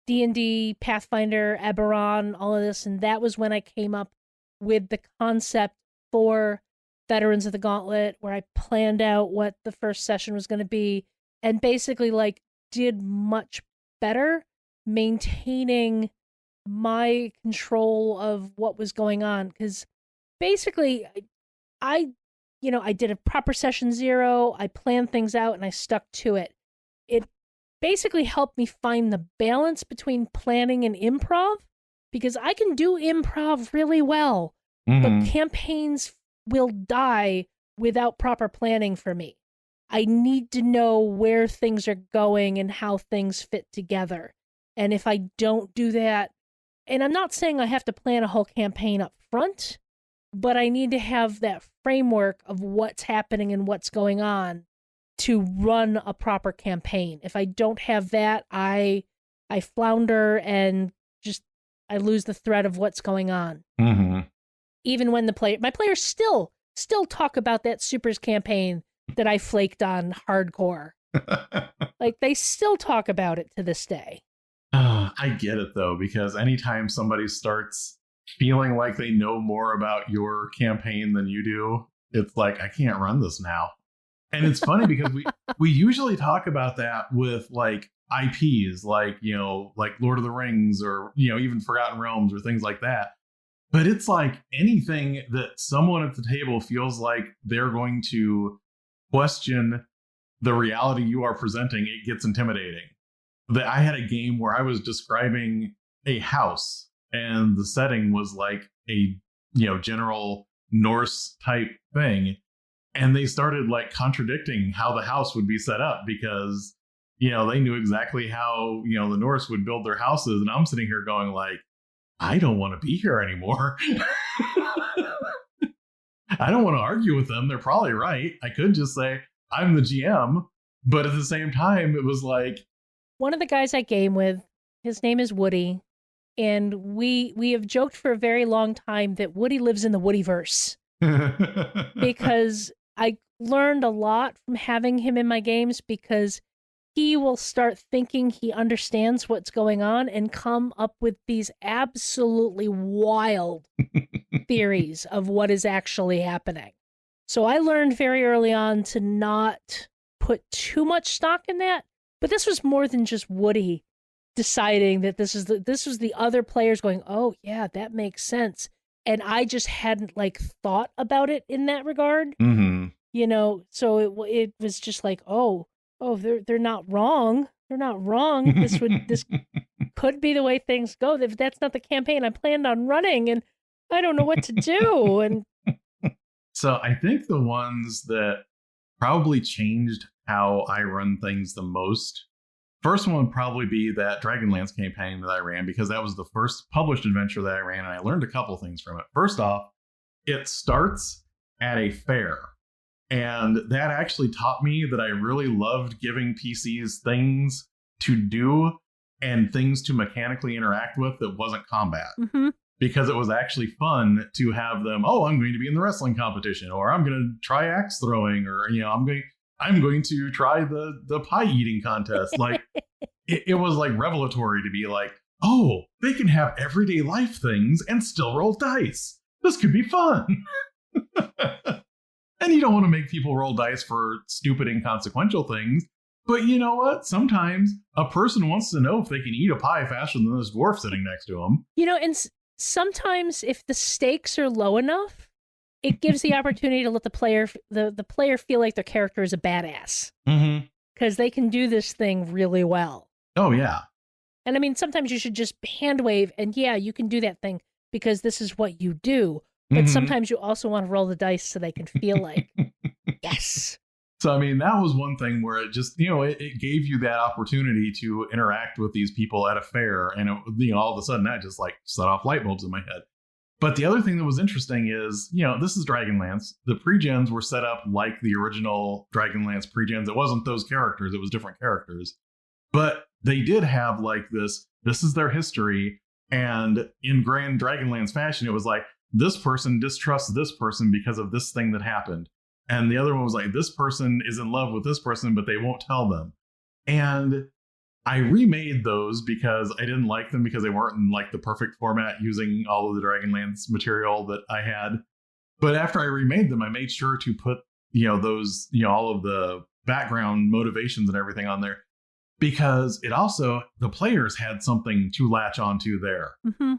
D&D, Pathfinder, Eberron, all of this, and that was when I came up with the concept for Veterans of the Gauntlet, where I planned out what the first session was going to be, and basically like did much better maintaining my control of what was going on. Because basically I did a proper session 0, I planned things out, and I stuck to it. It basically helped me find the balance between planning and improv, because I can do improv really well, but campaigns will die without proper planning for me. I need to know where things are going and how things fit together. And if I don't do that, and I'm not saying I have to plan a whole campaign up front, but I need to have that framework of what's happening and what's going on to run a proper campaign. If I don't have that, I flounder and just I lose the thread of what's going on. Even when my players still talk about that Supers campaign that I flaked on hardcore. Like, they still talk about it to this day. I get it, though, because anytime somebody starts feeling like they know more about your campaign than you do, it's like, I can't run this now. And it's funny because we usually talk about that with like IPs, like, you know, like Lord of the Rings or, you know, even Forgotten Realms or things like that. But it's like anything that someone at the table feels like they're going to question the reality you are presenting, it gets intimidating. I had a game where I was describing a house and the setting was like a, you know, general Norse type thing. And they started like contradicting how the house would be set up because, you know, they knew exactly how, you know, the Norse would build their houses. And I'm sitting here going like, I don't want to be here anymore. I don't want to argue with them. They're probably right. I could just say, I'm the GM. But at the same time, it was like... One of the guys I game with, his name is Woody. And we have joked for a very long time that Woody lives in the Woodyverse. Because I learned a lot from having him in my games because he will start thinking he understands what's going on and come up with these absolutely wild theories of what is actually happening. So I learned very early on to not put too much stock in that. But this was more than just Woody deciding that this was the other players going, oh yeah, that makes sense. And I just hadn't like thought about it in that regard. Mm-hmm. You know, so it was just like, oh, they're not wrong. They're not wrong. This could be the way things go. If that's not the campaign I planned on running, and I don't know what to do. And so I think the ones that probably changed how I run things the most. First one would probably be that Dragonlance campaign that I ran because that was the first published adventure that I ran, and I learned a couple things from it. First off, it starts at a fair. And that actually taught me that I really loved giving PCs things to do and things to mechanically interact with that wasn't combat. Mm-hmm. Because it was actually fun to have them, oh, I'm going to be in the wrestling competition, or I'm going to try axe throwing, or, you know, I'm going to try the pie eating contest. Like, it was like revelatory to be like, oh, they can have everyday life things and still roll dice. This could be fun. And you don't want to make people roll dice for stupid, inconsequential things. But you know what? Sometimes a person wants to know if they can eat a pie faster than this dwarf sitting next to them. You know, and sometimes if the stakes are low enough, it gives the opportunity to let the player feel like their character is a badass. Mm-hmm. Because they can do this thing really well. Oh, yeah. And I mean, sometimes you should just hand wave and yeah, you can do that thing because this is what you do. But sometimes you also want to roll the dice so they can feel like, yes. So, I mean, that was one thing where it just, you know, it gave you that opportunity to interact with these people at a fair. And, it, you know, all of a sudden that just like set off light bulbs in my head. But the other thing that was interesting is, you know, this is Dragonlance. The pre-gens were set up like the original Dragonlance pre-gens. It wasn't those characters. It was different characters. But they did have like this is their history. And in grand Dragonlance fashion, it was like, this person distrusts this person because of this thing that happened. And the other one was like, this person is in love with this person, but they won't tell them. And I remade those because I didn't like them because they weren't in like the perfect format using all of the Dragonlance material that I had. But after I remade them, I made sure to put, you know, those, you know, all of the background motivations and everything on there because it also, the players had something to latch onto there. Mm-hmm.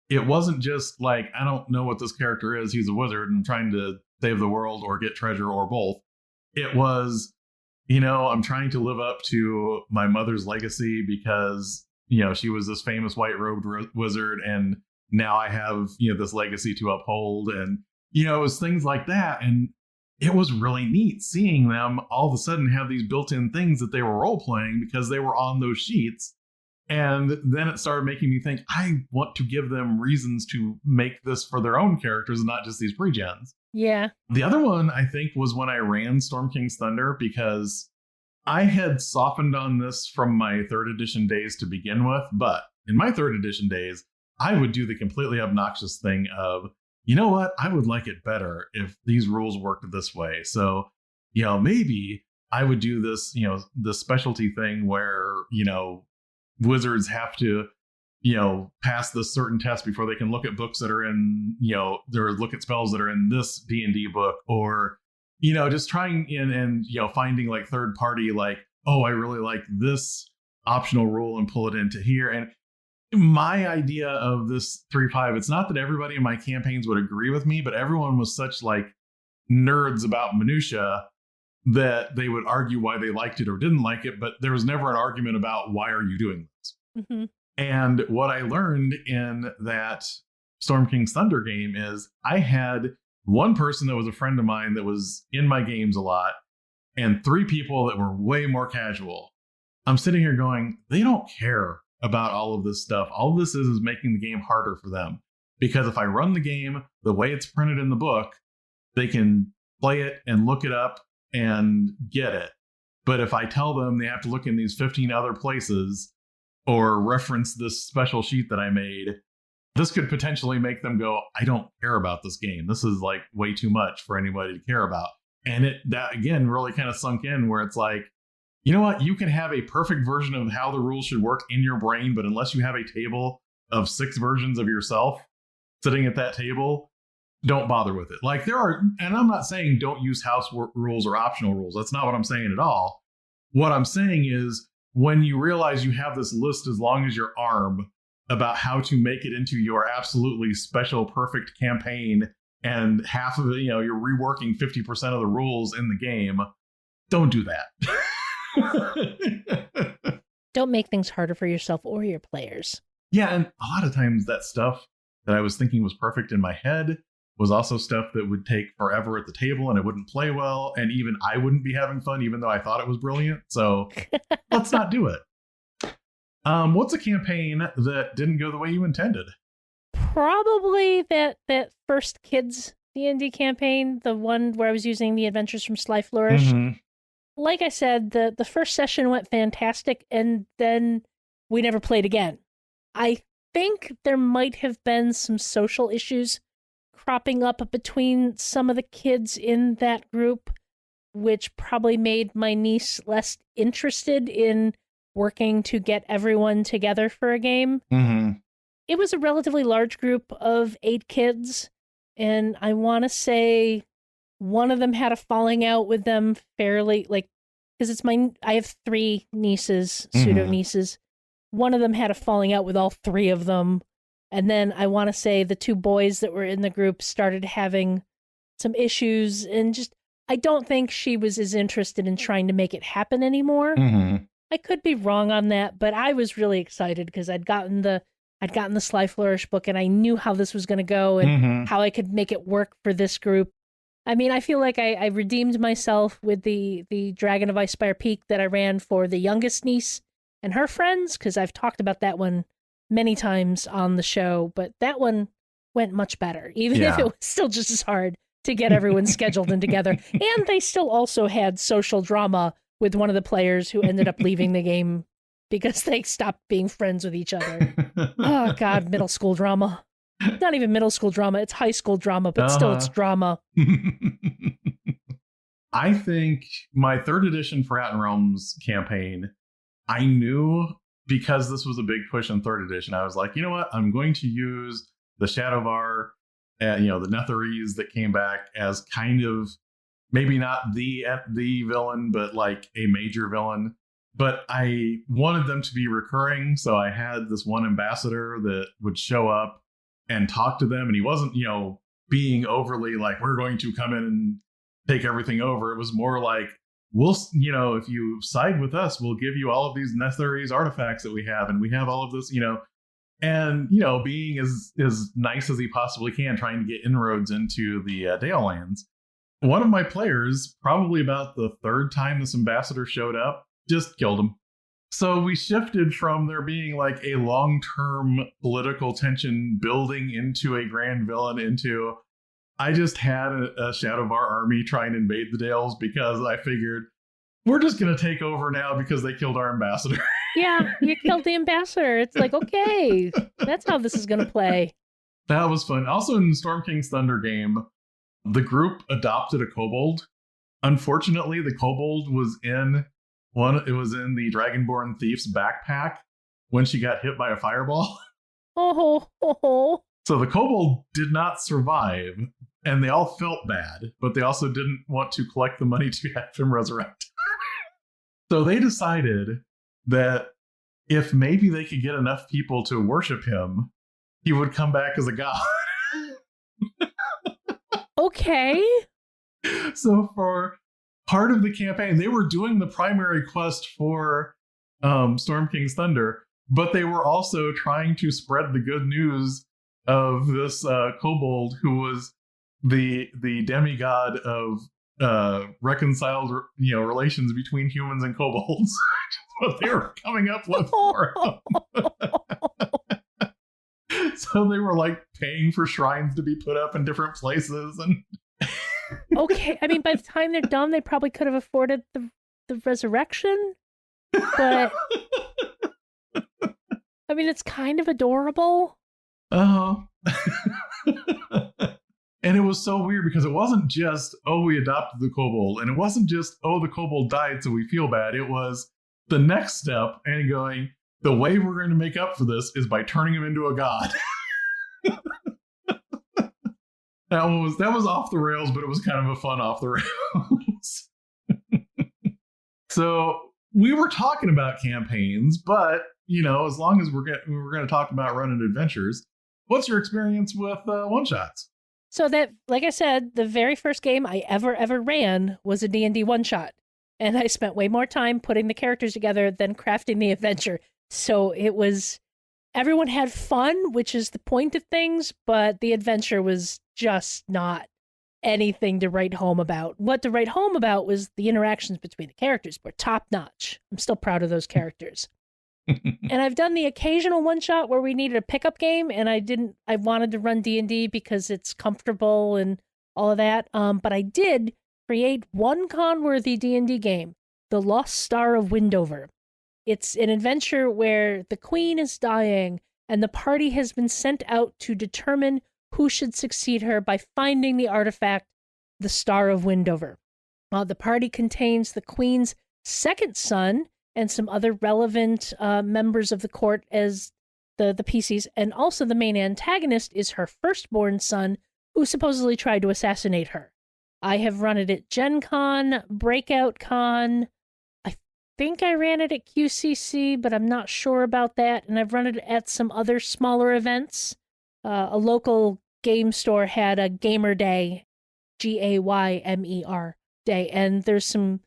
It wasn't just like, I don't know what this character is. He's a wizard and trying to save the world or get treasure or both. It was, you know, I'm trying to live up to my mother's legacy because, you know, she was this famous white-robed wizard and now I have, you know, this legacy to uphold. And, you know, it was things like that. And it was really neat seeing them all of a sudden have these built-in things that they were role-playing because they were on those sheets. And then it started making me think, I want to give them reasons to make this for their own characters and not just these pre-gens. Yeah. The other one, I think, was when I ran Storm King's Thunder because I had softened on this from my 3rd edition days to begin with. But in my 3rd edition days, I would do the completely obnoxious thing of, you know what? I would like it better if these rules worked this way. So, you know, maybe I would do this, you know, the specialty thing where, you know, wizards have to pass this certain test before they can look at books that are in, or look at spells that are in this D&D book, or, just trying and finding like third party, like, oh, I really like this optional rule and pull it into here. And my idea of this 3.5, it's not that everybody in my campaigns would agree with me, but everyone was such like nerds about minutia that they would argue why they liked it or didn't like it, but there was never an argument about why are you doing this. Mm-hmm. And what I learned in that Storm King's Thunder game is I had one person that was a friend of mine that was in my games a lot, and 3 people that were way more casual. I'm sitting here going, they don't care about all of this stuff. All this is making the game harder for them. Because if I run the game the way it's printed in the book, they can play it and look it up and get it. But if I tell them they have to look in these 15 other places or reference this special sheet that I made, this could potentially make them go, I don't care about this game. This is like way too much for anybody to care about. And that again really kind of sunk in where it's like, you know what? You can have a perfect version of how the rules should work in your brain, but unless you have a table of 6 versions of yourself sitting at that table, don't bother with it. Like there are, and I'm not saying don't use house rules or optional rules. That's not what I'm saying at all. What I'm saying is when you realize you have this list as long as your arm about how to make it into your absolutely special, perfect campaign, and half of it, you're reworking 50% of the rules in the game, don't do that. Don't make things harder for yourself or your players. Yeah, and a lot of times that stuff that I was thinking was perfect in my head was also stuff that would take forever at the table and it wouldn't play well, and even I wouldn't be having fun even though I thought it was brilliant. So let's not do it. What's a campaign that didn't go the way you intended? Probably that first kids D&D campaign, the one where I was using the adventures from Sly Flourish. Mm-hmm. Like I said, the first session went fantastic, and then we never played again. I think there might have been some social issues cropping up between some of the kids in that group, which probably made my niece less interested in working to get everyone together for a game. Mm-hmm. It was a relatively large group of 8 kids, and I want to say one of them had a falling out with them fairly, because I have 3 nieces, pseudo nieces. One of them had a falling out with all 3 of them. And then I want to say the 2 boys that were in the group started having some issues, and I don't think she was as interested in trying to make it happen anymore. Mm-hmm. I could be wrong on that, but I was really excited because I'd gotten the Sly Flourish book, and I knew how this was going to go and how I could make it work for this group. I mean, I feel like I redeemed myself with the Dragon of Icespire Peak that I ran for the youngest niece and her friends, because I've talked about that one many times on the show, but that one went much better, even if it was still just as hard to get everyone scheduled and together. And they still also had social drama with one of the players who ended up leaving the game because they stopped being friends with each other. Oh, God, middle school drama. It's not even middle school drama, it's high school drama, but still it's drama. I think my 3rd edition Forgotten Realms campaign, I knew because this was a big push in 3rd edition, I was like, you know what? I'm going to use the Shadowvar, the Netherese that came back as kind of maybe not the villain, but like a major villain. But I wanted them to be recurring, so I had this one ambassador that would show up and talk to them, and he wasn't, being overly like, we're going to come in and take everything over. It was more like, we'll, if you side with us, we'll give you all of these Netherese artifacts that we have, and we have all of this, and, being as nice as he possibly can, trying to get inroads into the Dale lands. One of my players, probably about the 3rd time this ambassador showed up, just killed him. So we shifted from there being like a long-term political tension building into a grand villain into I just had a Shadowvar army try and invade the Dales because I figured we're just going to take over now because they killed our ambassador. Yeah, you killed the ambassador. It's like, okay, that's how this is going to play. That was fun. Also in Storm King's Thunder game, the group adopted a kobold. Unfortunately, the kobold was in the Dragonborn thief's backpack when she got hit by a fireball. Oh. So the kobold did not survive, and they all felt bad, but they also didn't want to collect the money to have him resurrect. So they decided that if maybe they could get enough people to worship him, he would come back as a god. Okay. So for part of the campaign, they were doing the primary quest for Storm King's Thunder, but they were also trying to spread the good news of this kobold who was the demigod of reconciled relations between humans and kobolds. What they were coming up with for him. So they were like paying for shrines to be put up in different places and Okay, I mean, by the time they're done, they probably could have afforded the resurrection, but I mean, it's kind of adorable. And it was so weird because it wasn't just, oh, we adopted the kobold, and it wasn't just, oh, the kobold died, so we feel bad. It was the next step and going, the way we're going to make up for this is by turning him into a god. That was off the rails, but it was kind of a fun off the rails. So we were talking about campaigns, but as long as we're going to talk about running adventures, what's your experience with one shots? So that, like I said, the very first game I ever ran was a D&D one shot, and I spent way more time putting the characters together than crafting the adventure. So it was, everyone had fun, which is the point of things, but the adventure was just not anything to write home about. What to write home about was the interactions between the characters were top notch. I'm still proud of those characters. And I've done the occasional one shot where we needed a pickup game, and I wanted to run D&D because it's comfortable and all of that. But I did create one con-worthy D&D game, The Lost Star of Windover. It's an adventure where the queen is dying, and the party has been sent out to determine who should succeed her by finding the artifact, the Star of Windover. The party contains the queen's second son and some other relevant members of the court as the PCs, and also the main antagonist is her firstborn son, who supposedly tried to assassinate her. I have run it at Gen Con, Breakout Con. I think I ran it at QCC, but I'm not sure about that. And I've run it at some other smaller events. A local game store had a Gamer Day, Gaymer Day, and there's some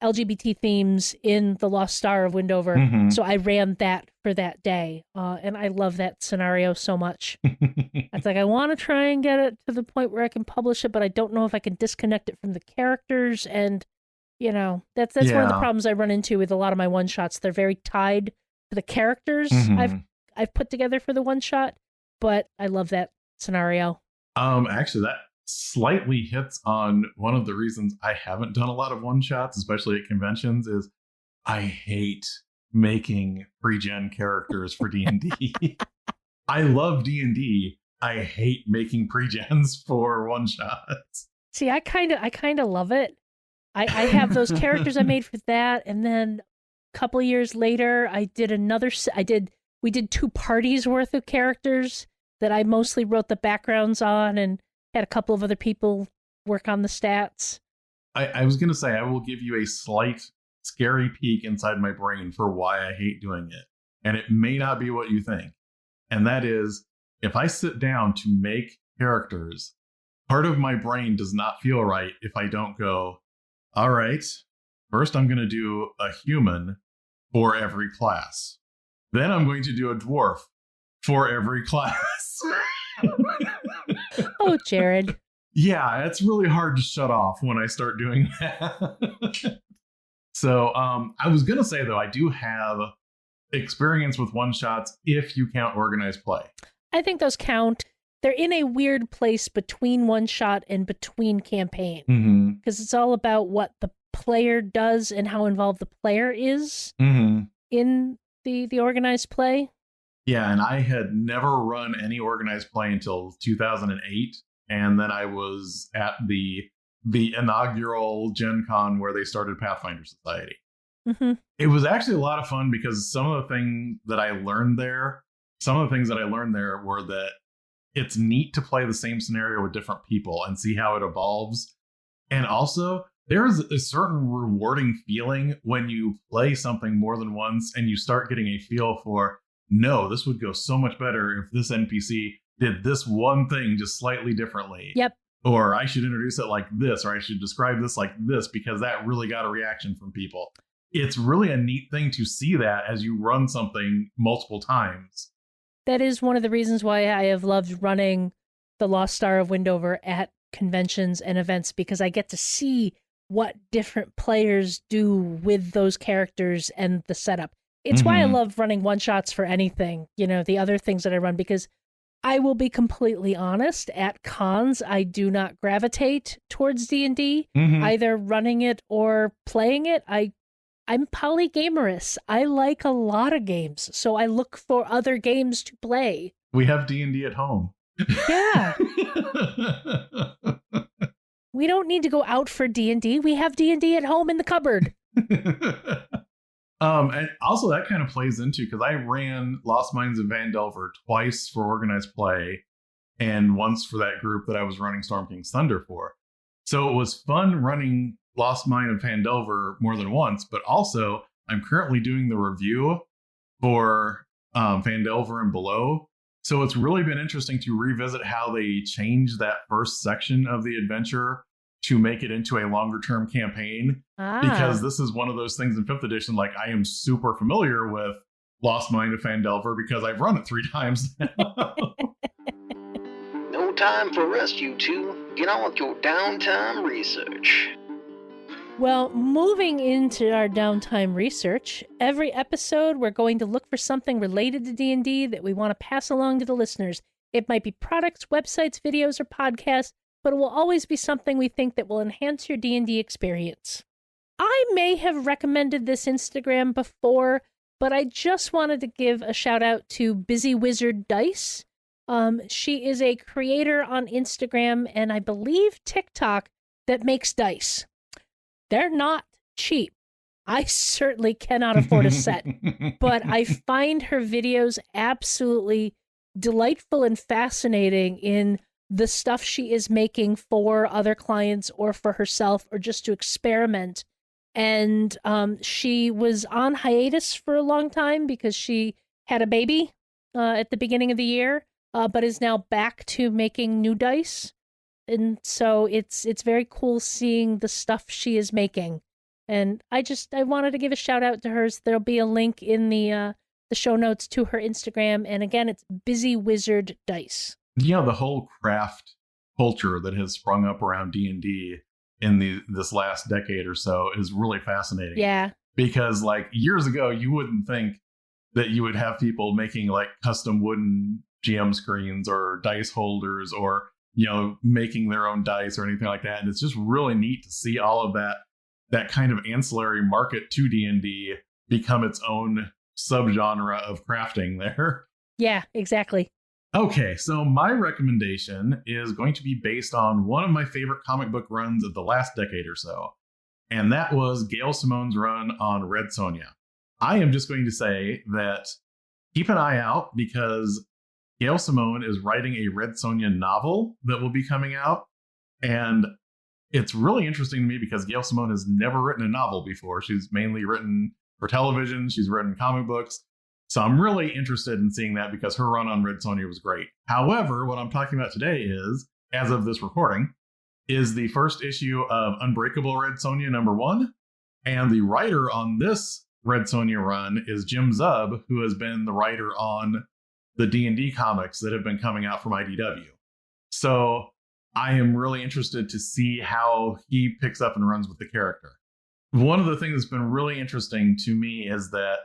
LGBT themes in The Lost Star of Windover. Mm-hmm. So I ran that for that day. And I love that scenario so much. It's like, I want to try and get it to the point where I can publish it, but I don't know if I can disconnect it from the characters. And, that's one of the problems I run into with a lot of my one-shots. They're very tied to the characters I've put together for the one-shot, but I love that scenario. Actually, that slightly hits on one of the reasons I haven't done a lot of one-shots, especially at conventions, is I hate making pre-gen characters for D&D. I love D&D. I hate making pre-gens for one-shots. See, I kind of love it. I have those characters I made for that, and then a couple of years later, we did 2 parties worth of characters that I mostly wrote the backgrounds on and had a couple of other people work on the stats. I was going to say, I will give you a slight scary peek inside my brain for why I hate doing it. And it may not be what you think. And that is, if I sit down to make characters, part of my brain does not feel right if I don't go, all right, first I'm going to do a human for every class. Then I'm going to do a dwarf for every class. Oh, Jared. Yeah, it's really hard to shut off when I start doing that. So I was going to say, though, I do have experience with one-shots if you count organized play. I think those count. They're in a weird place between one-shot and between campaign. Because it's all about what the player does and how involved the player is in the organized play. Yeah, and I had never run any organized play until 2008, and then I was at the inaugural Gen Con where they started Pathfinder Society. It was actually a lot of fun because some of the things that I learned there some of the things that I learned there were that it's neat to play the same scenario with different people and see how it evolves. And also, there's a certain rewarding feeling when you play something more than once and you start getting a feel for, no, this would go so much better if this NPC did this one thing just slightly differently. Yep. Or I should introduce it like this, or I should describe this like this, because that really got a reaction from people. It's really a neat thing to see that as you run something multiple times. That is one of the reasons why I have loved running the Lost Star of Windover at conventions and events, because I get to see what different players do with those characters and the setup. It's why I love running one-shots for anything, the other things that I run, because I will be completely honest, at cons, I do not gravitate towards D&D, either running it or playing it. I'm polygamerous. I like a lot of games, so I look for other games to play. We have D&D at home. Yeah. We don't need to go out for D&D. We have D&D at home in the cupboard. And also that kind of plays into, because I ran Lost Mines of Vandelver twice for organized play and once for that group that I was running Storm King's Thunder for. So it was fun running Lost Mine of Vandelver more than once, but also I'm currently doing the review for Vandelver and Below. So it's really been interesting to revisit how they changed that first section of the adventure to make it into a longer term campaign. Because this is one of those things in 5th edition, like I am super familiar with Lost Mine of Vandelver because I've run it 3 times now. No time for rest, you two. Get on with your downtime research. Well, moving into our downtime research, every episode we're going to look for something related to D&D that we want to pass along to the listeners. It might be products, websites, videos, or podcasts, but it will always be something we think that will enhance your D&D experience. I may have recommended this Instagram before, but I just wanted to give a shout out to Busy Wizard Dice. She is a creator on Instagram and I believe TikTok that makes dice. They're not cheap. I certainly cannot afford a set, but I find her videos absolutely delightful and fascinating in the stuff she is making for other clients or for herself or just to experiment. And she was on hiatus for a long time because she had a baby at the beginning of the year, but is now back to making new dice. And so it's very cool seeing the stuff she is making. And I wanted to give a shout out to hers. There'll be a link in the show notes to her Instagram. And again, it's Busy Wizard Dice. The whole craft culture that has sprung up around D&D in this last decade or so is really fascinating. Yeah. Because like years ago, you wouldn't think that you would have people making like custom wooden GM screens or dice holders or, making their own dice or anything like that. And it's just really neat to see all of that kind of ancillary market to D&D become its own subgenre of crafting there. Yeah, exactly. Okay, so my recommendation is going to be based on one of my favorite comic book runs of the last decade or so, and that was Gail Simone's run on Red Sonja. I am just going to say that keep an eye out because Gail Simone is writing a Red Sonja novel that will be coming out, and it's really interesting to me because Gail Simone has never written a novel before. She's mainly written for television, she's written comic books. So I'm really interested in seeing that because her run on Red Sonja was great. However, what I'm talking about today is, as of this recording, is the first issue of Unbreakable Red Sonja #1. And the writer on this Red Sonja run is Jim Zub, who has been the writer on the D&D comics that have been coming out from IDW. So I am really interested to see how he picks up and runs with the character. One of the things that's been really interesting to me is that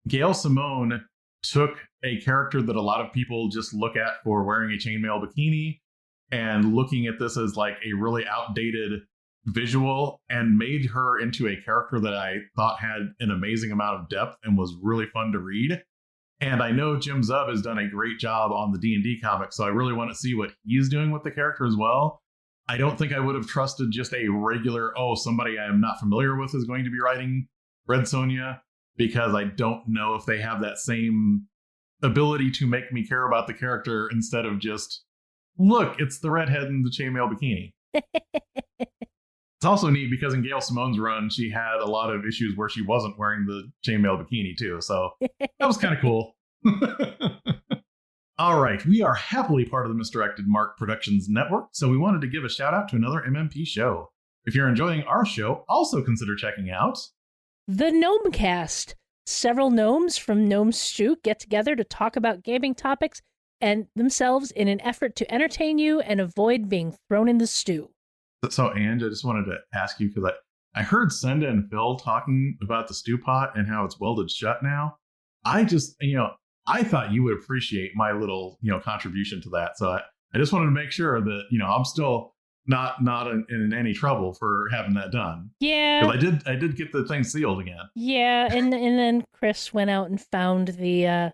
Gail Simone took a character that a lot of people just look at for wearing a chainmail bikini and looking at this as like a really outdated visual and made her into a character that I thought had an amazing amount of depth and was really fun to read. And I know Jim Zub has done a great job on the D&D comics, so I really want to see what he's doing with the character as well. I don't think I would have trusted just a regular, somebody I am not familiar with is going to be writing Red Sonja, because I don't know if they have that same ability to make me care about the character instead of just, look, it's the redhead in the chainmail bikini. It's also neat because in Gail Simone's run, she had a lot of issues where she wasn't wearing the chainmail bikini too. So that was kind of cool. All right, we are happily part of the Misdirected Mark Productions Network, so we wanted to give a shout out to another MMP show. If you're enjoying our show, also consider checking out The Gnomecast. Several gnomes from Gnome Stew get together to talk about gaming topics and themselves in an effort to entertain you and avoid being thrown in the stew. So, Ange, I just wanted to ask you, because I heard Senda and Phil talking about the stew pot and how it's welded shut now. I just, I thought you would appreciate my little, contribution to that. So I just wanted to make sure that, I'm still not in any trouble for having that done. Yeah. Because I did get the thing sealed again. Yeah, and then Chris went out and found the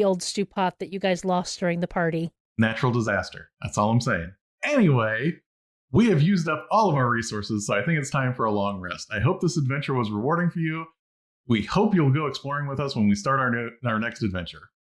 old stew pot that you guys lost during the party. Natural disaster. That's all I'm saying. Anyway, we have used up all of our resources, so I think it's time for a long rest. I hope this adventure was rewarding for you. We hope you'll go exploring with us when we start our next adventure.